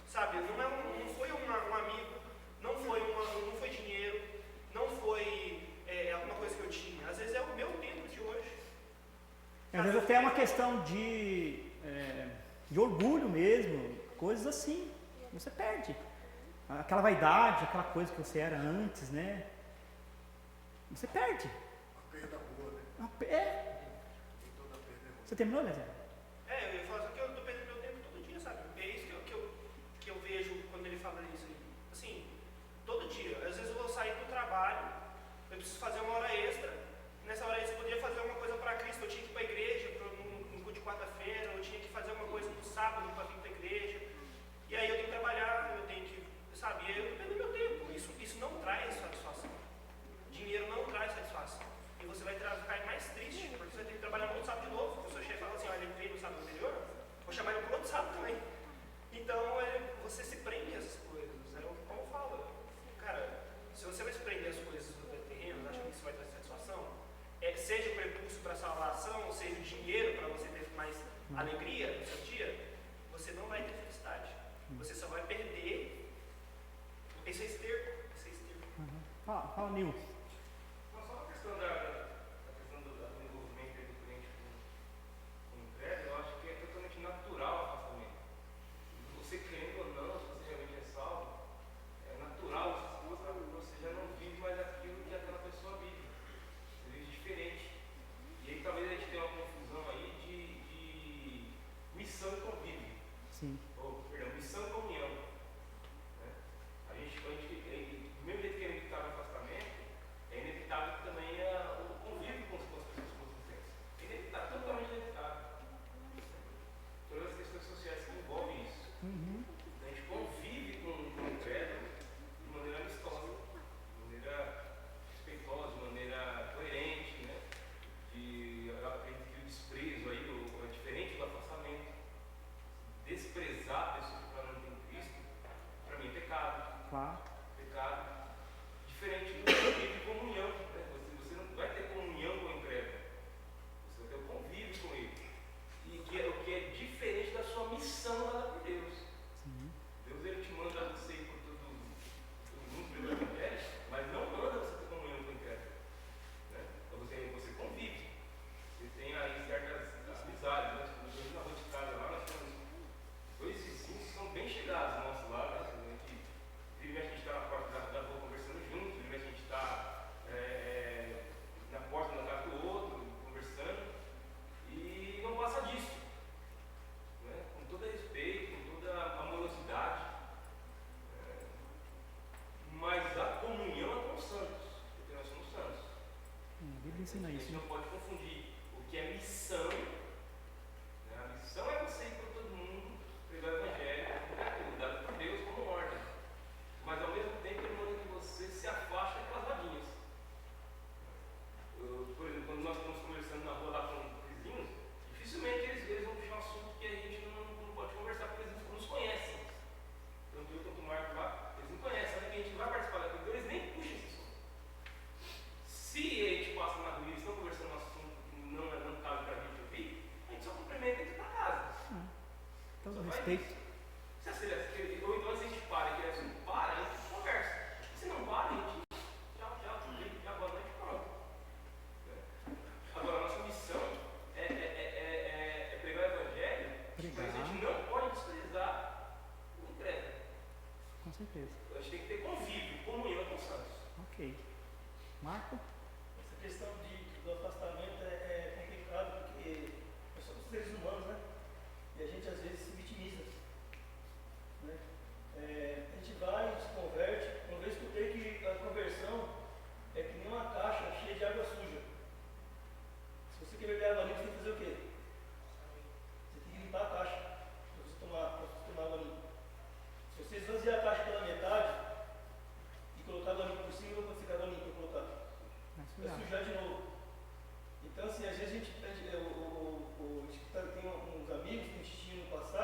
Sabe, não foi um amigo, não foi dinheiro, não foi alguma coisa que eu tinha. Às vezes é o meu tempo de hoje. Às vezes até é uma questão de orgulho mesmo, coisas assim. Você perde. Aquela vaidade, aquela coisa que você era antes, né? Você perde. A perda boa, né? Você terminou, né, Zé? Eu ia falar só que eu tô perdendo meu tempo todo dia, sabe? É isso que eu vejo quando ele fala isso aí. Assim, todo dia. Às vezes eu vou sair do trabalho, eu preciso fazer uma hora extra. Nessa hora extra eu poderia fazer uma coisa para Cristo, eu tinha que ir para a igreja, no culto de quarta-feira, eu tinha que fazer uma coisa no sábado para vir para a igreja. E aí eu tenho que trabalhar, eu tenho que, sabe? E aí eu tô perdendo meu tempo. Isso não traz satisfação. Dinheiro não traz satisfação. E você vai ficar mais triste, porque você vai ter que trabalhar no outro sábado de novo. O seu chefe fala assim, olha, ele veio no sábado anterior, vou chamar ele para o outro sábado também. Então, você se prende a essas coisas. Como eu falo, cara, se você vai se prender às coisas do terreno, achando que isso vai trazer satisfação, seja o prepúcio para a salvação, seja o dinheiro para você ter mais alegria no seu dia, você não vai ter felicidade. Você só vai perder. Esse é esterco. Fala, Nil. Não, só uma questão do envolvimento do cliente com entrega, eu acho que é totalmente natural o afastamento. Você querendo ou não, se você realmente é salvo, é natural, você já não vive mais aquilo que aquela pessoa vive. Você vive diferente. E aí talvez a gente tenha uma confusão aí de missão e convívio. Sim. Missão e comunhão. Né? A gente, do mesmo jeito que é inevitável o afastamento, é inevitável também o convívio com as pessoas consistentes. É inevitável, totalmente inevitável. Todas as questões sociais que envolvem isso. A gente convive com o credo de maneira amistosa, de maneira respeitosa, de maneira coerente, né? Acredito que o desprezo aí, é diferente do afastamento. Desprezar a pessoa que não tem Cristo, para mim é pecado. Claro. Pecado. Diferente do convívio e comunhão. Né? Você não vai ter comunhão com o incrédulo. Você vai ter o convívio com ele. E o que é diferente da sua missão dada por Deus. Sim. Deus ele te manda você ir por todo mundo pelo Evangelho, mas não manda você ter comunhão com o incrédulo. Né? Então você convive. Você tem aí certas amizades. Né? Na rua de casa lá, nós temos 2 vizinhos que são bem chegados nossos lá, né? A gente está na porta da rua conversando juntos, a gente está na porta da casa do outro, conversando, e não passa disso. Né? Com todo respeito, com toda amorosidade. Mas a comunhão é com os santos, porque nós somos santos. A Bíblia ensina A isso. gente não pode confundir o que é missão. A missão é você ir para todo mundo, pregar o Evangelho, dado por Deus como ordem. Mas ao mesmo tempo ele manda que você se afaste daquelas vadinhas. Por exemplo, quando nós estamos conversando na rua lá com os vizinhos, dificilmente eles vão puxar um assunto que a gente não pode conversar, porque eles não nos conhecem. Tanto eu quanto o Marco lá, eles não conhecem, sabem que a gente vai participar daquilo, então eles nem puxam esse assunto. Se a gente passa na rua e eles estão conversando um assunto que não cabe para a gente ouvir, a gente só cumprimenta e entra para casa. Todo respeito. Ou então se a gente para e quer assim, para, a gente conversa. Se não para, a gente tchau, boa noite, pronto. Agora, a nossa missão é pregar o Evangelho, mas a gente não pode desprezar o incrédulo. Com certeza. A gente tem que ter convívio, comunhão com os santos. Ok. Marco? Essa questão do afastamento é complicado porque nós somos seres humanos, né? E a gente às vezes se vitimiza. Né? A gente vai, se converte. Uma vez escutei que a conversão é que nem uma caixa cheia de água suja. Se você quer beber água limpa, você tem que fazer o quê? Você tem que limpar a caixa para você tomar água limpa. Se você esvaziar a caixa pela metade e colocar água limpa por cima, não vai acontecer com a água limpa colocar. Vai sujar de novo. Então, assim, às vezes a gente tem uns amigos que a gente tinha no passado.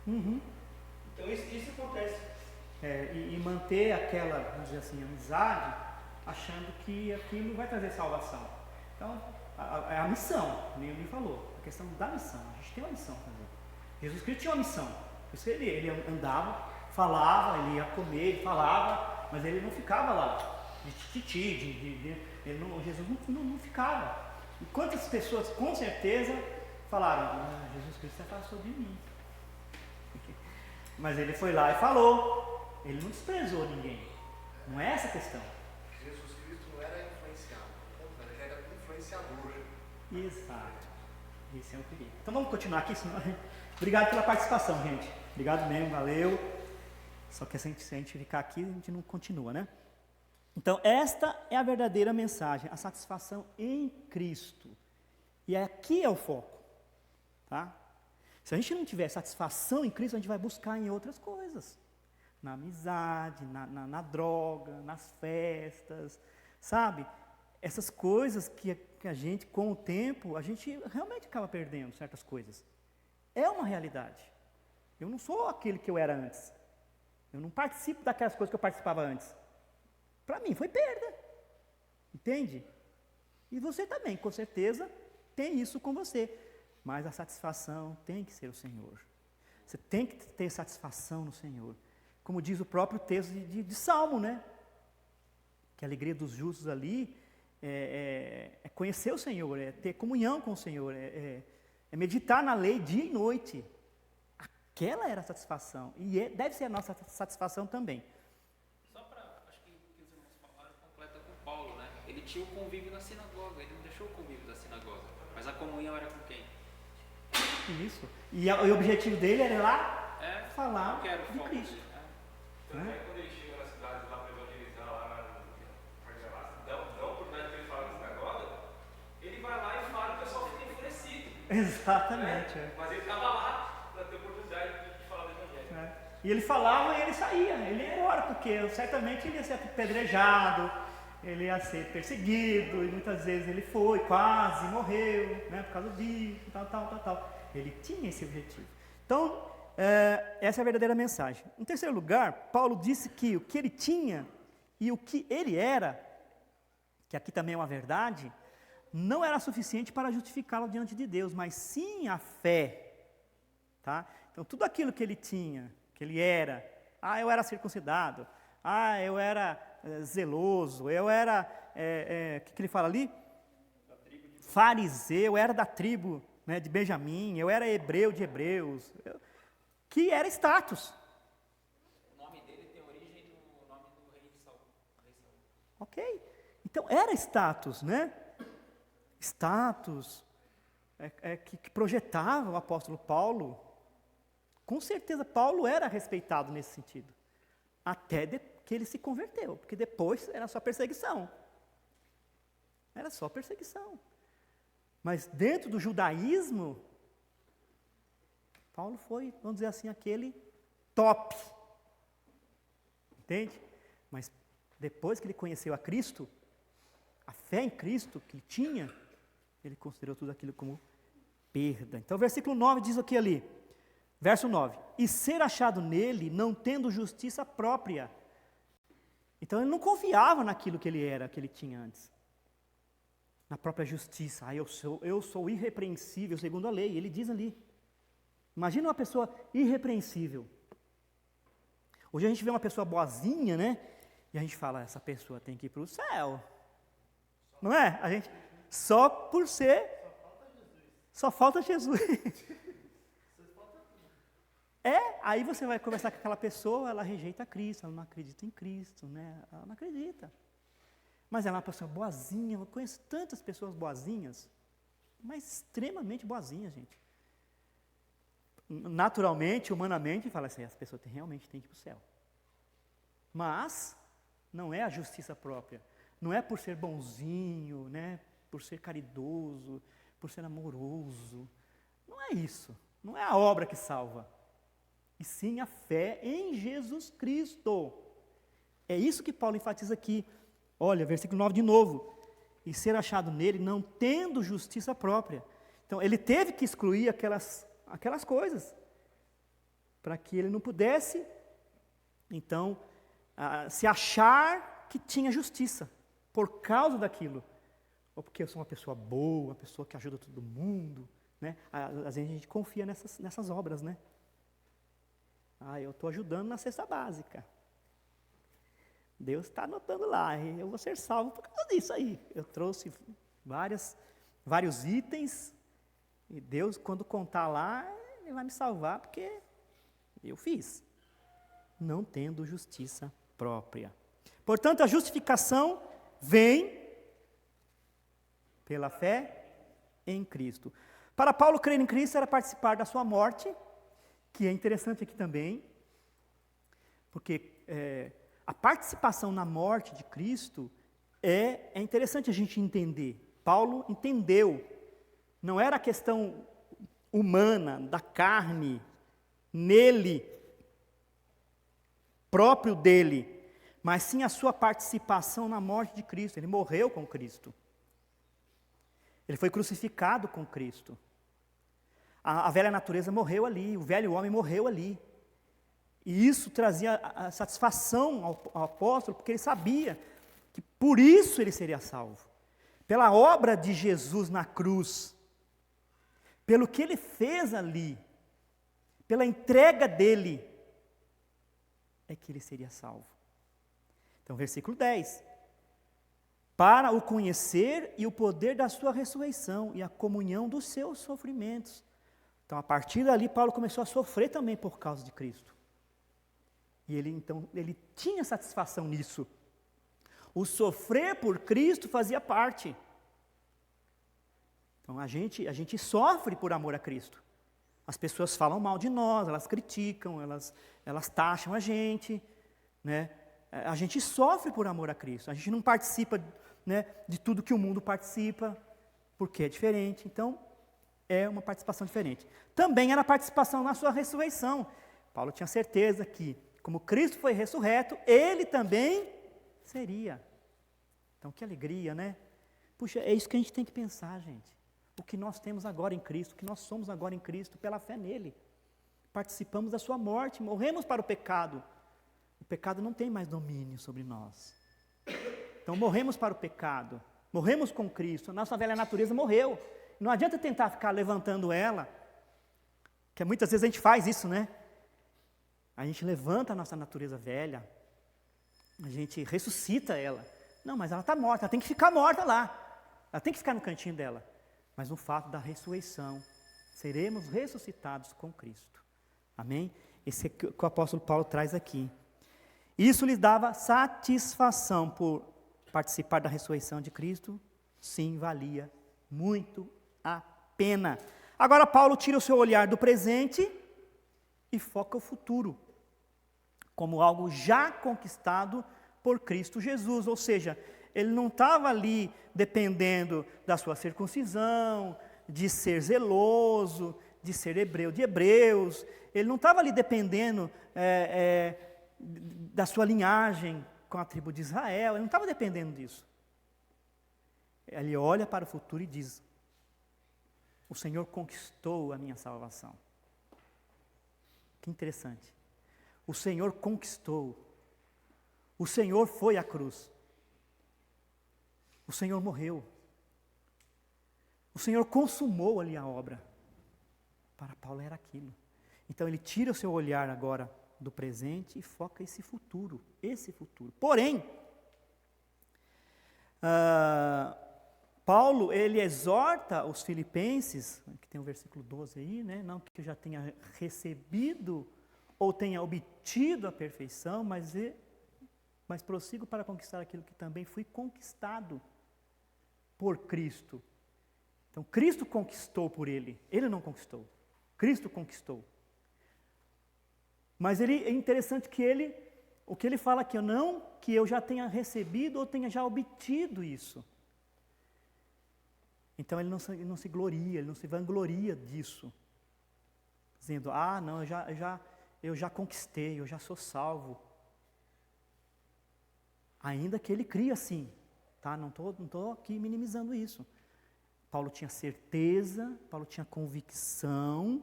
Então isso acontece. E manter aquela, vamos dizer assim, amizade, achando que aquilo vai trazer salvação. Então, a missão, ele falou, a questão da missão. A gente tem uma missão para fazer. Jesus Cristo tinha uma missão. Por isso ele andava, falava, ele ia comer, ele falava, mas ele não ficava lá de tititi, Jesus não ficava. E quantas pessoas, com certeza, falaram, Jesus Cristo se afastou de mim. Mas ele foi lá e falou, ele não desprezou ninguém. Não é essa a questão. Jesus Cristo não era influenciado, ele era influenciador. Exato. Esse é o perigo. Então vamos continuar aqui, senão... Obrigado pela participação, gente. Obrigado mesmo, valeu. Só que se a gente ficar aqui, a gente não continua, né? Então, esta é a verdadeira mensagem, a satisfação em Cristo. E aqui é o foco, tá? Se a gente não tiver satisfação em Cristo, a gente vai buscar em outras coisas. Na amizade, na droga, nas festas, sabe? Essas coisas que a gente, com o tempo, a gente realmente acaba perdendo certas coisas. É uma realidade. Eu não sou aquele que eu era antes. Eu não participo daquelas coisas que eu participava antes. Para mim foi perda. Entende? E você também, com certeza, tem isso com você. Mas a satisfação tem que ser o Senhor. Você tem que ter satisfação no Senhor. Como diz o próprio texto de Salmo, né? Que a alegria dos justos ali é conhecer o Senhor, é ter comunhão com o Senhor, é meditar na lei dia e noite. Aquela era a satisfação. E deve ser a nossa satisfação também. Só para, acho que os irmãos falaram, completa com Paulo, né? Ele tinha o convívio na sinagoga, ele não deixou o convívio da sinagoga. Mas a comunhão era com quem? Isso. E o objetivo dele era lá falar de Cristo. Tanto é que quando ele chega na cidade lá para evangelizar, lá na dá a oportunidade de ele falar na sinagoga, ele vai lá e fala e o pessoal fica enfurecido. Exatamente. Mas ele estava lá para ter oportunidade de falar do evangelho. E ele falava e ele saía, ele ia embora, porque certamente ele ia ser apedrejado, ele ia ser perseguido, e muitas vezes ele foi, quase morreu, né, por causa disso, tal. Ele tinha esse objetivo. Então, essa é a verdadeira mensagem. Em terceiro lugar, Paulo disse que o que ele tinha e o que ele era, que aqui também é uma verdade, não era suficiente para justificá-lo diante de Deus, mas sim a fé. Tá? Então, tudo aquilo que ele tinha, que ele era, eu era circuncidado, eu era zeloso, eu era, o que ele fala ali? Fariseu, eu era da tribo, né, de Benjamim, eu era hebreu de hebreus, que era status. O nome dele tem origem no nome do rei Saul. Ok, então era status, né? Status que projetava o apóstolo Paulo. Com certeza Paulo era respeitado nesse sentido, até que ele se converteu, porque depois era só perseguição. Era só perseguição. Mas dentro do judaísmo, Paulo foi, vamos dizer assim, aquele top. Entende? Mas depois que ele conheceu a Cristo, a fé em Cristo que ele tinha, ele considerou tudo aquilo como perda. Então o versículo 9 diz o que ali? Verso 9. E ser achado nele, não tendo justiça própria. Então ele não confiava naquilo que ele era, que ele tinha antes. Na própria justiça. Eu sou irrepreensível segundo a lei. Ele diz ali. Imagina uma pessoa irrepreensível. Hoje a gente vê uma pessoa boazinha, né? E a gente fala, essa pessoa tem que ir para o céu. Não é? A gente, só por ser... Só falta Jesus. Aí você vai conversar com aquela pessoa, ela rejeita Cristo, ela não acredita em Cristo, né? Ela não acredita. Mas ela é uma pessoa boazinha, eu conheço tantas pessoas boazinhas, mas extremamente boazinhas, gente. Naturalmente, humanamente, fala assim, essa pessoa realmente tem que ir para o céu. Mas, não é a justiça própria, não é por ser bonzinho, né? Por ser caridoso, por ser amoroso, não é isso, não é a obra que salva. E sim a fé em Jesus Cristo. É isso que Paulo enfatiza aqui. Olha, versículo 9 de novo. E ser achado nele, não tendo justiça própria. Então, ele teve que excluir aquelas coisas. para que ele não pudesse, então, se achar que tinha justiça por causa daquilo. Ou porque eu sou uma pessoa boa, uma pessoa que ajuda todo mundo, né? Às vezes a gente confia nessas obras, né? Eu estou ajudando na cesta básica. Deus está anotando lá, e eu vou ser salvo por causa disso aí. Eu trouxe vários itens, e Deus, quando contar lá, Ele vai me salvar, porque eu fiz, não tendo justiça própria. Portanto, a justificação vem pela fé em Cristo. Para Paulo, crer em Cristo era participar da sua morte, que é interessante aqui também, porque a participação na morte de Cristo é interessante a gente entender. Paulo entendeu, não era a questão humana, da carne, nele, próprio dele, mas sim a sua participação na morte de Cristo. Ele morreu com Cristo. Ele foi crucificado com Cristo. A velha natureza morreu ali, o velho homem morreu ali. E isso trazia a satisfação ao apóstolo, porque ele sabia que por isso ele seria salvo. Pela obra de Jesus na cruz, pelo que ele fez ali, pela entrega dele, é que ele seria salvo. Então, versículo 10. Para o conhecer e o poder da sua ressurreição e a comunhão dos seus sofrimentos. Então, a partir dali, Paulo começou a sofrer também por causa de Cristo. E ele tinha satisfação nisso. O sofrer por Cristo fazia parte. Então, a gente sofre por amor a Cristo. As pessoas falam mal de nós, elas criticam, elas taxam a gente, né? A gente sofre por amor a Cristo. A gente não participa, né, de tudo que o mundo participa, porque é diferente. Então, é uma participação diferente. Também era a participação na sua ressurreição. Paulo tinha certeza que, como Cristo foi ressurreto, ele também seria. Então, que alegria, né? Puxa, é isso que a gente tem que pensar, gente. O que nós temos agora em Cristo, o que nós somos agora em Cristo, pela fé nele. Participamos da sua morte, morremos para o pecado. O pecado não tem mais domínio sobre nós. Então, morremos para o pecado, morremos com Cristo, a nossa velha natureza morreu. Não adianta tentar ficar levantando ela, que muitas vezes a gente faz isso, né? A gente levanta a nossa natureza velha, a gente ressuscita ela. Não, mas ela está morta, ela tem que ficar morta lá, ela tem que ficar no cantinho dela. Mas no fato da ressurreição, seremos ressuscitados com Cristo. Amém? Esse é que o apóstolo Paulo traz aqui. Isso lhes dava satisfação por participar da ressurreição de Cristo. Sim, valia muito a pena. Agora Paulo tira o seu olhar do presente e foca o futuro, como algo já conquistado por Cristo Jesus. Ou seja, ele não estava ali dependendo da sua circuncisão, de ser zeloso, de ser hebreu de hebreus. Ele não estava ali dependendo da sua linhagem com a tribo de Israel. Ele não estava dependendo disso. Ele olha para o futuro e diz: o Senhor conquistou a minha salvação. Que interessante. O Senhor conquistou. O Senhor foi à cruz. O Senhor morreu. O Senhor consumou ali a obra. Para Paulo era aquilo. Então ele tira o seu olhar agora do presente e foca esse futuro. Porém, Paulo, ele exorta os filipenses, que tem o versículo 12 aí, né? Não que eu já tenha recebido ou tenha obtido a perfeição, mas prossigo para conquistar aquilo que também fui conquistado por Cristo. Então, Cristo conquistou por ele não conquistou. Cristo conquistou. Mas é interessante que o que ele fala aqui, não que eu já tenha recebido ou tenha já obtido isso. Então ele não se gloria, ele não se vangloria disso. Dizendo, não, eu já conquistei, eu já sou salvo. Ainda que ele cria assim, tá? Não tô aqui minimizando isso. Paulo tinha certeza, Paulo tinha convicção,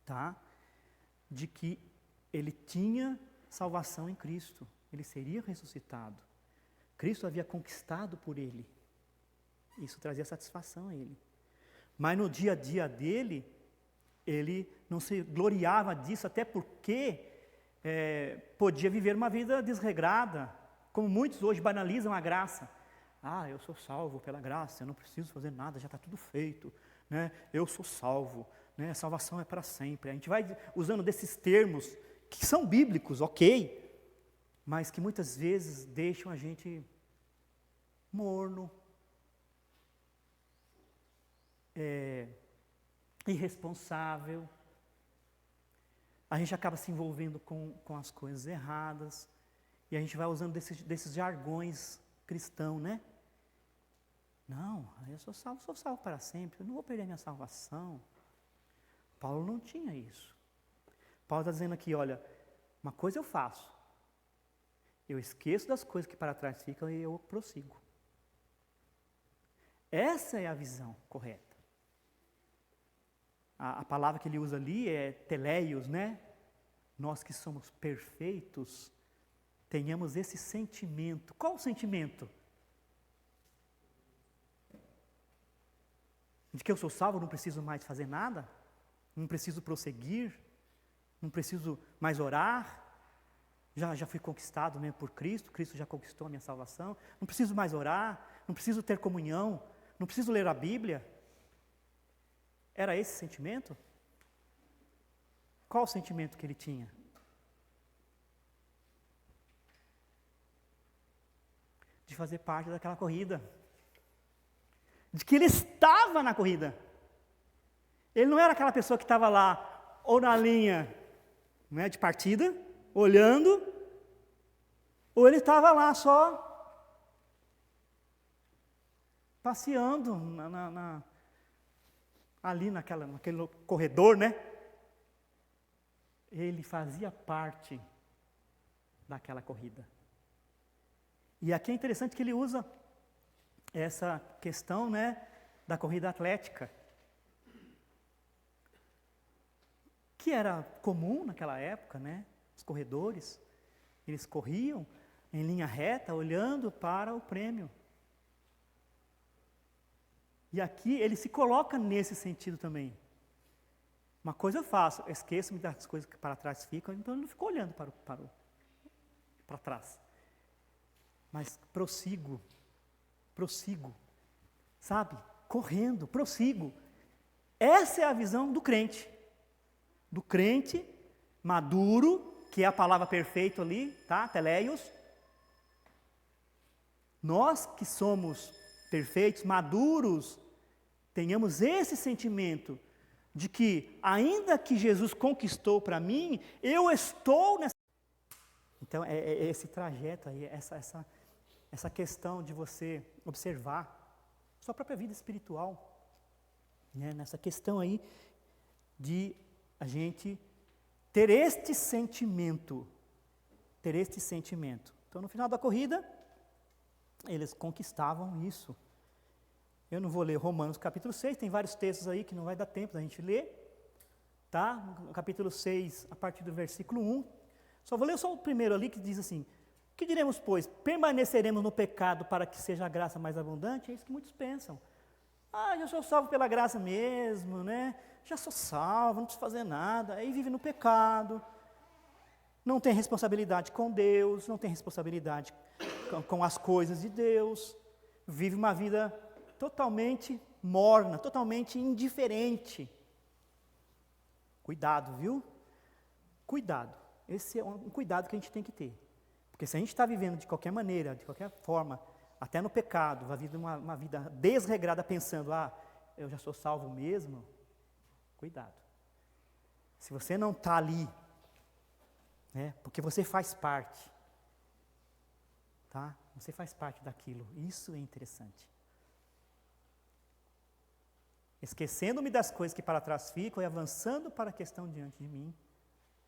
tá? de que ele tinha salvação em Cristo, ele seria ressuscitado. Cristo havia conquistado por ele. Isso trazia satisfação a ele. Mas no dia a dia dele, ele não se gloriava disso, até porque podia viver uma vida desregrada, como muitos hoje banalizam a graça. Ah, eu sou salvo pela graça, eu não preciso fazer nada, já está tudo feito, né? Eu sou salvo, né? A salvação é para sempre. A gente vai usando desses termos que são bíblicos, ok, mas que muitas vezes deixam a gente morno, irresponsável. A gente acaba se envolvendo com as coisas erradas, e a gente vai usando desses jargões cristãos, né? Não, eu sou salvo para sempre, eu não vou perder minha salvação. Paulo não tinha isso. Paulo está dizendo aqui, olha, uma coisa eu faço, eu esqueço das coisas que para trás ficam e eu prossigo. Essa é a visão correta. A palavra que ele usa ali é teleios, né? Nós que somos perfeitos, tenhamos esse sentimento. Qual o sentimento? De que eu sou salvo, não preciso mais fazer nada? Não preciso prosseguir? Não preciso mais orar? Já fui conquistado mesmo por Cristo, Cristo já conquistou a minha salvação. Não preciso mais orar, não preciso ter comunhão, não preciso ler a Bíblia. Era esse sentimento? Qual o sentimento que ele tinha? De fazer parte daquela corrida. De que ele estava na corrida. Ele não era aquela pessoa que estava lá, ou na linha, né, de partida, olhando, ou ele estava lá só passeando ali naquele corredor, né? Ele fazia parte daquela corrida. E aqui é interessante que ele usa essa questão, né, da corrida atlética, que era comum naquela época, né? Os corredores, eles corriam em linha reta, olhando para o prêmio. E aqui ele se coloca nesse sentido também. Uma coisa eu faço, esqueço-me das coisas que para trás ficam, então eu não fico olhando para trás. Mas prossigo, sabe? Correndo, prossigo. Essa é a visão do crente maduro, que é a palavra perfeita ali, tá? Teleios. Nós que somos perfeitos, maduros, tenhamos esse sentimento de que, ainda que Jesus conquistou para mim, eu estou nessa... Então, é esse trajeto aí, essa questão de você observar sua própria vida espiritual, né? Nessa questão aí de a gente ter este sentimento. Então, no final da corrida, eles conquistavam isso. Eu não vou ler Romanos capítulo 6, tem vários textos aí que não vai dar tempo da gente ler, tá? No capítulo 6, a partir do versículo 1, só vou ler só o primeiro ali que diz assim: que diremos, pois? Permaneceremos no pecado para que seja a graça mais abundante? É isso que muitos pensam. Ah, já sou salvo pela graça mesmo, né? Já sou salvo, não preciso fazer nada. Aí vive no pecado, não tem responsabilidade com Deus, não tem responsabilidade com as coisas de Deus, vive uma vida totalmente morna, totalmente indiferente. Cuidado, viu? Cuidado. Esse é um cuidado que a gente tem que ter. Porque se a gente está vivendo de qualquer maneira, de qualquer forma, até no pecado, vai viver uma vida desregrada pensando, eu já sou salvo mesmo, cuidado. Se você não está ali, né, porque você faz parte, tá? Você faz parte daquilo, isso é interessante. Esquecendo-me das coisas que para trás ficam e avançando para a questão diante de mim,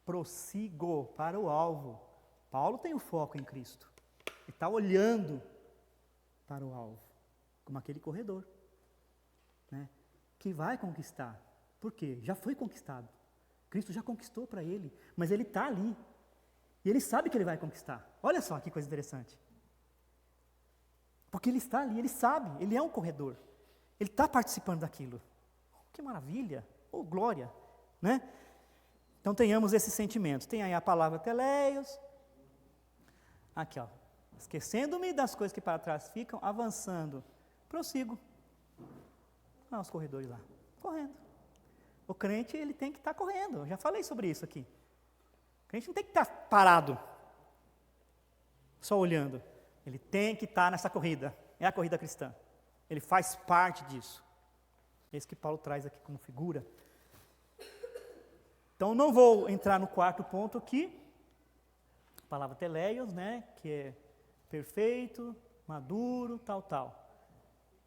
prossigo para o alvo. Paulo tem o foco em Cristo. Ele está olhando para o alvo, como aquele corredor, né, que vai conquistar. Por quê? Já foi conquistado. Cristo já conquistou para ele, mas ele está ali. E ele sabe que ele vai conquistar. Olha só que coisa interessante. Porque ele está ali, ele sabe, ele é um corredor. Ele está participando daquilo. Que maravilha, glória, né? Então tenhamos esse sentimento. Tem aí a palavra teleios. Aqui, ó. Esquecendo-me das coisas que para trás ficam, avançando. Prossigo. Olha os corredores lá, correndo. O crente, ele tem que estar correndo. Eu já falei sobre isso aqui. O crente não tem que estar parado, só olhando. Ele tem que estar nessa corrida. É a corrida cristã. Ele faz parte disso. É isso que Paulo traz aqui como figura. Então, não vou entrar no quarto ponto aqui. A palavra teleios, né? Que é perfeito, maduro, tal.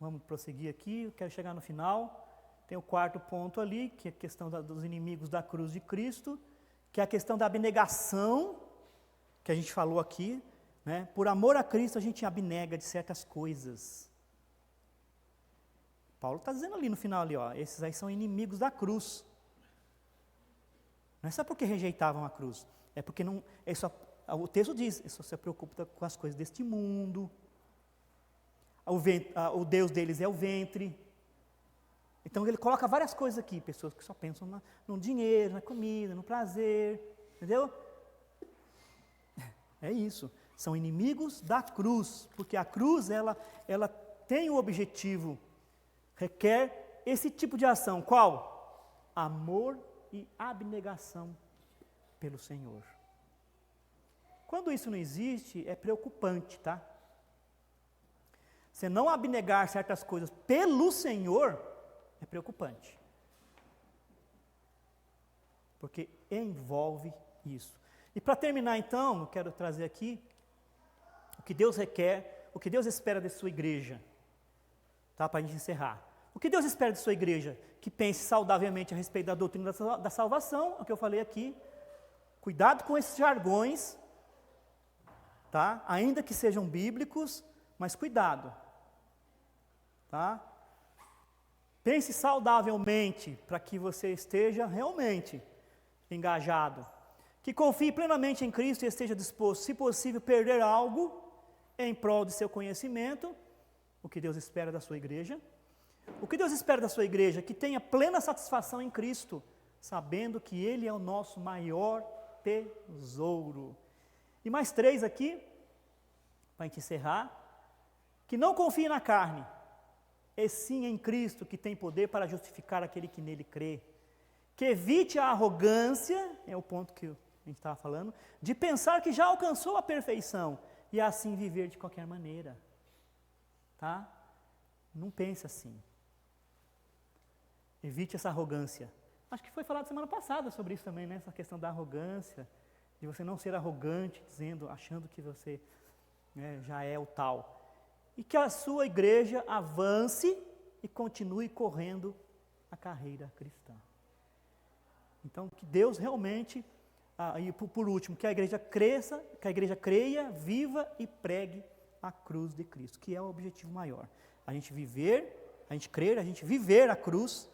Vamos prosseguir aqui. Eu quero chegar no final. Tem o quarto ponto ali, que é a questão dos inimigos da cruz de Cristo, que é a questão da abnegação, que a gente falou aqui, né? Por amor a Cristo a gente abnega de certas coisas. Paulo está dizendo ali no final, ali, ó, esses aí são inimigos da cruz. Não é só porque rejeitavam a cruz, é porque não, o texto diz, só se preocupa com as coisas deste mundo, o Deus deles é o ventre. Então ele coloca várias coisas aqui, pessoas que só pensam no dinheiro, na comida, no prazer, entendeu? É isso, são inimigos da cruz, porque a cruz, ela tem o objetivo, requer esse tipo de ação, qual? Amor e abnegação pelo Senhor. Quando isso não existe, é preocupante, tá? Você não abnegar certas coisas pelo Senhor, é preocupante, porque envolve isso. E para terminar então, eu quero trazer aqui o que Deus requer, o que Deus espera de sua igreja, tá? Para a gente encerrar. O que Deus espera de sua igreja? Que pense saudavelmente a respeito da doutrina da salvação, o que eu falei aqui. Cuidado com esses jargões, tá? Ainda que sejam bíblicos, mas cuidado, tá? Pense saudavelmente para que você esteja realmente engajado. Que confie plenamente em Cristo e esteja disposto, se possível, perder algo em prol de seu conhecimento. O que Deus espera da sua igreja. O que Deus espera da sua igreja? Que tenha plena satisfação em Cristo, sabendo que Ele é o nosso maior tesouro. E mais 3 aqui, para a gente encerrar. Que não confie na carne, e sim em Cristo, que tem poder para justificar aquele que nele crê. Que evite a arrogância, é o ponto que a gente estava falando, de pensar que já alcançou a perfeição, e assim viver de qualquer maneira. Tá? Não pense assim. Evite essa arrogância. Acho que foi falado semana passada sobre isso também, né? Essa questão da arrogância, de você não ser arrogante, achando que você, né, já é o tal. E que a sua igreja avance e continue correndo a carreira cristã. Então, que Deus realmente, e por último, que a igreja cresça, que a igreja creia, viva e pregue a cruz de Cristo, que é o objetivo maior. A gente crer, a gente viver a cruz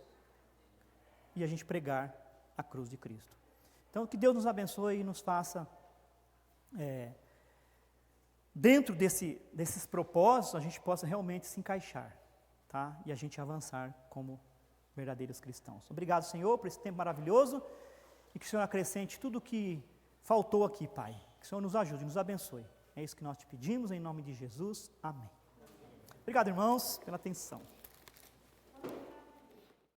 e a gente pregar a cruz de Cristo. Então, que Deus nos abençoe e nos faça... dentro desses propósitos, a gente possa realmente se encaixar, tá? E a gente avançar como verdadeiros cristãos. Obrigado, Senhor, por esse tempo maravilhoso, e que o Senhor acrescente tudo o que faltou aqui, Pai. Que o Senhor nos ajude, nos abençoe. É isso que nós te pedimos, em nome de Jesus. Amém. Obrigado, irmãos, pela atenção.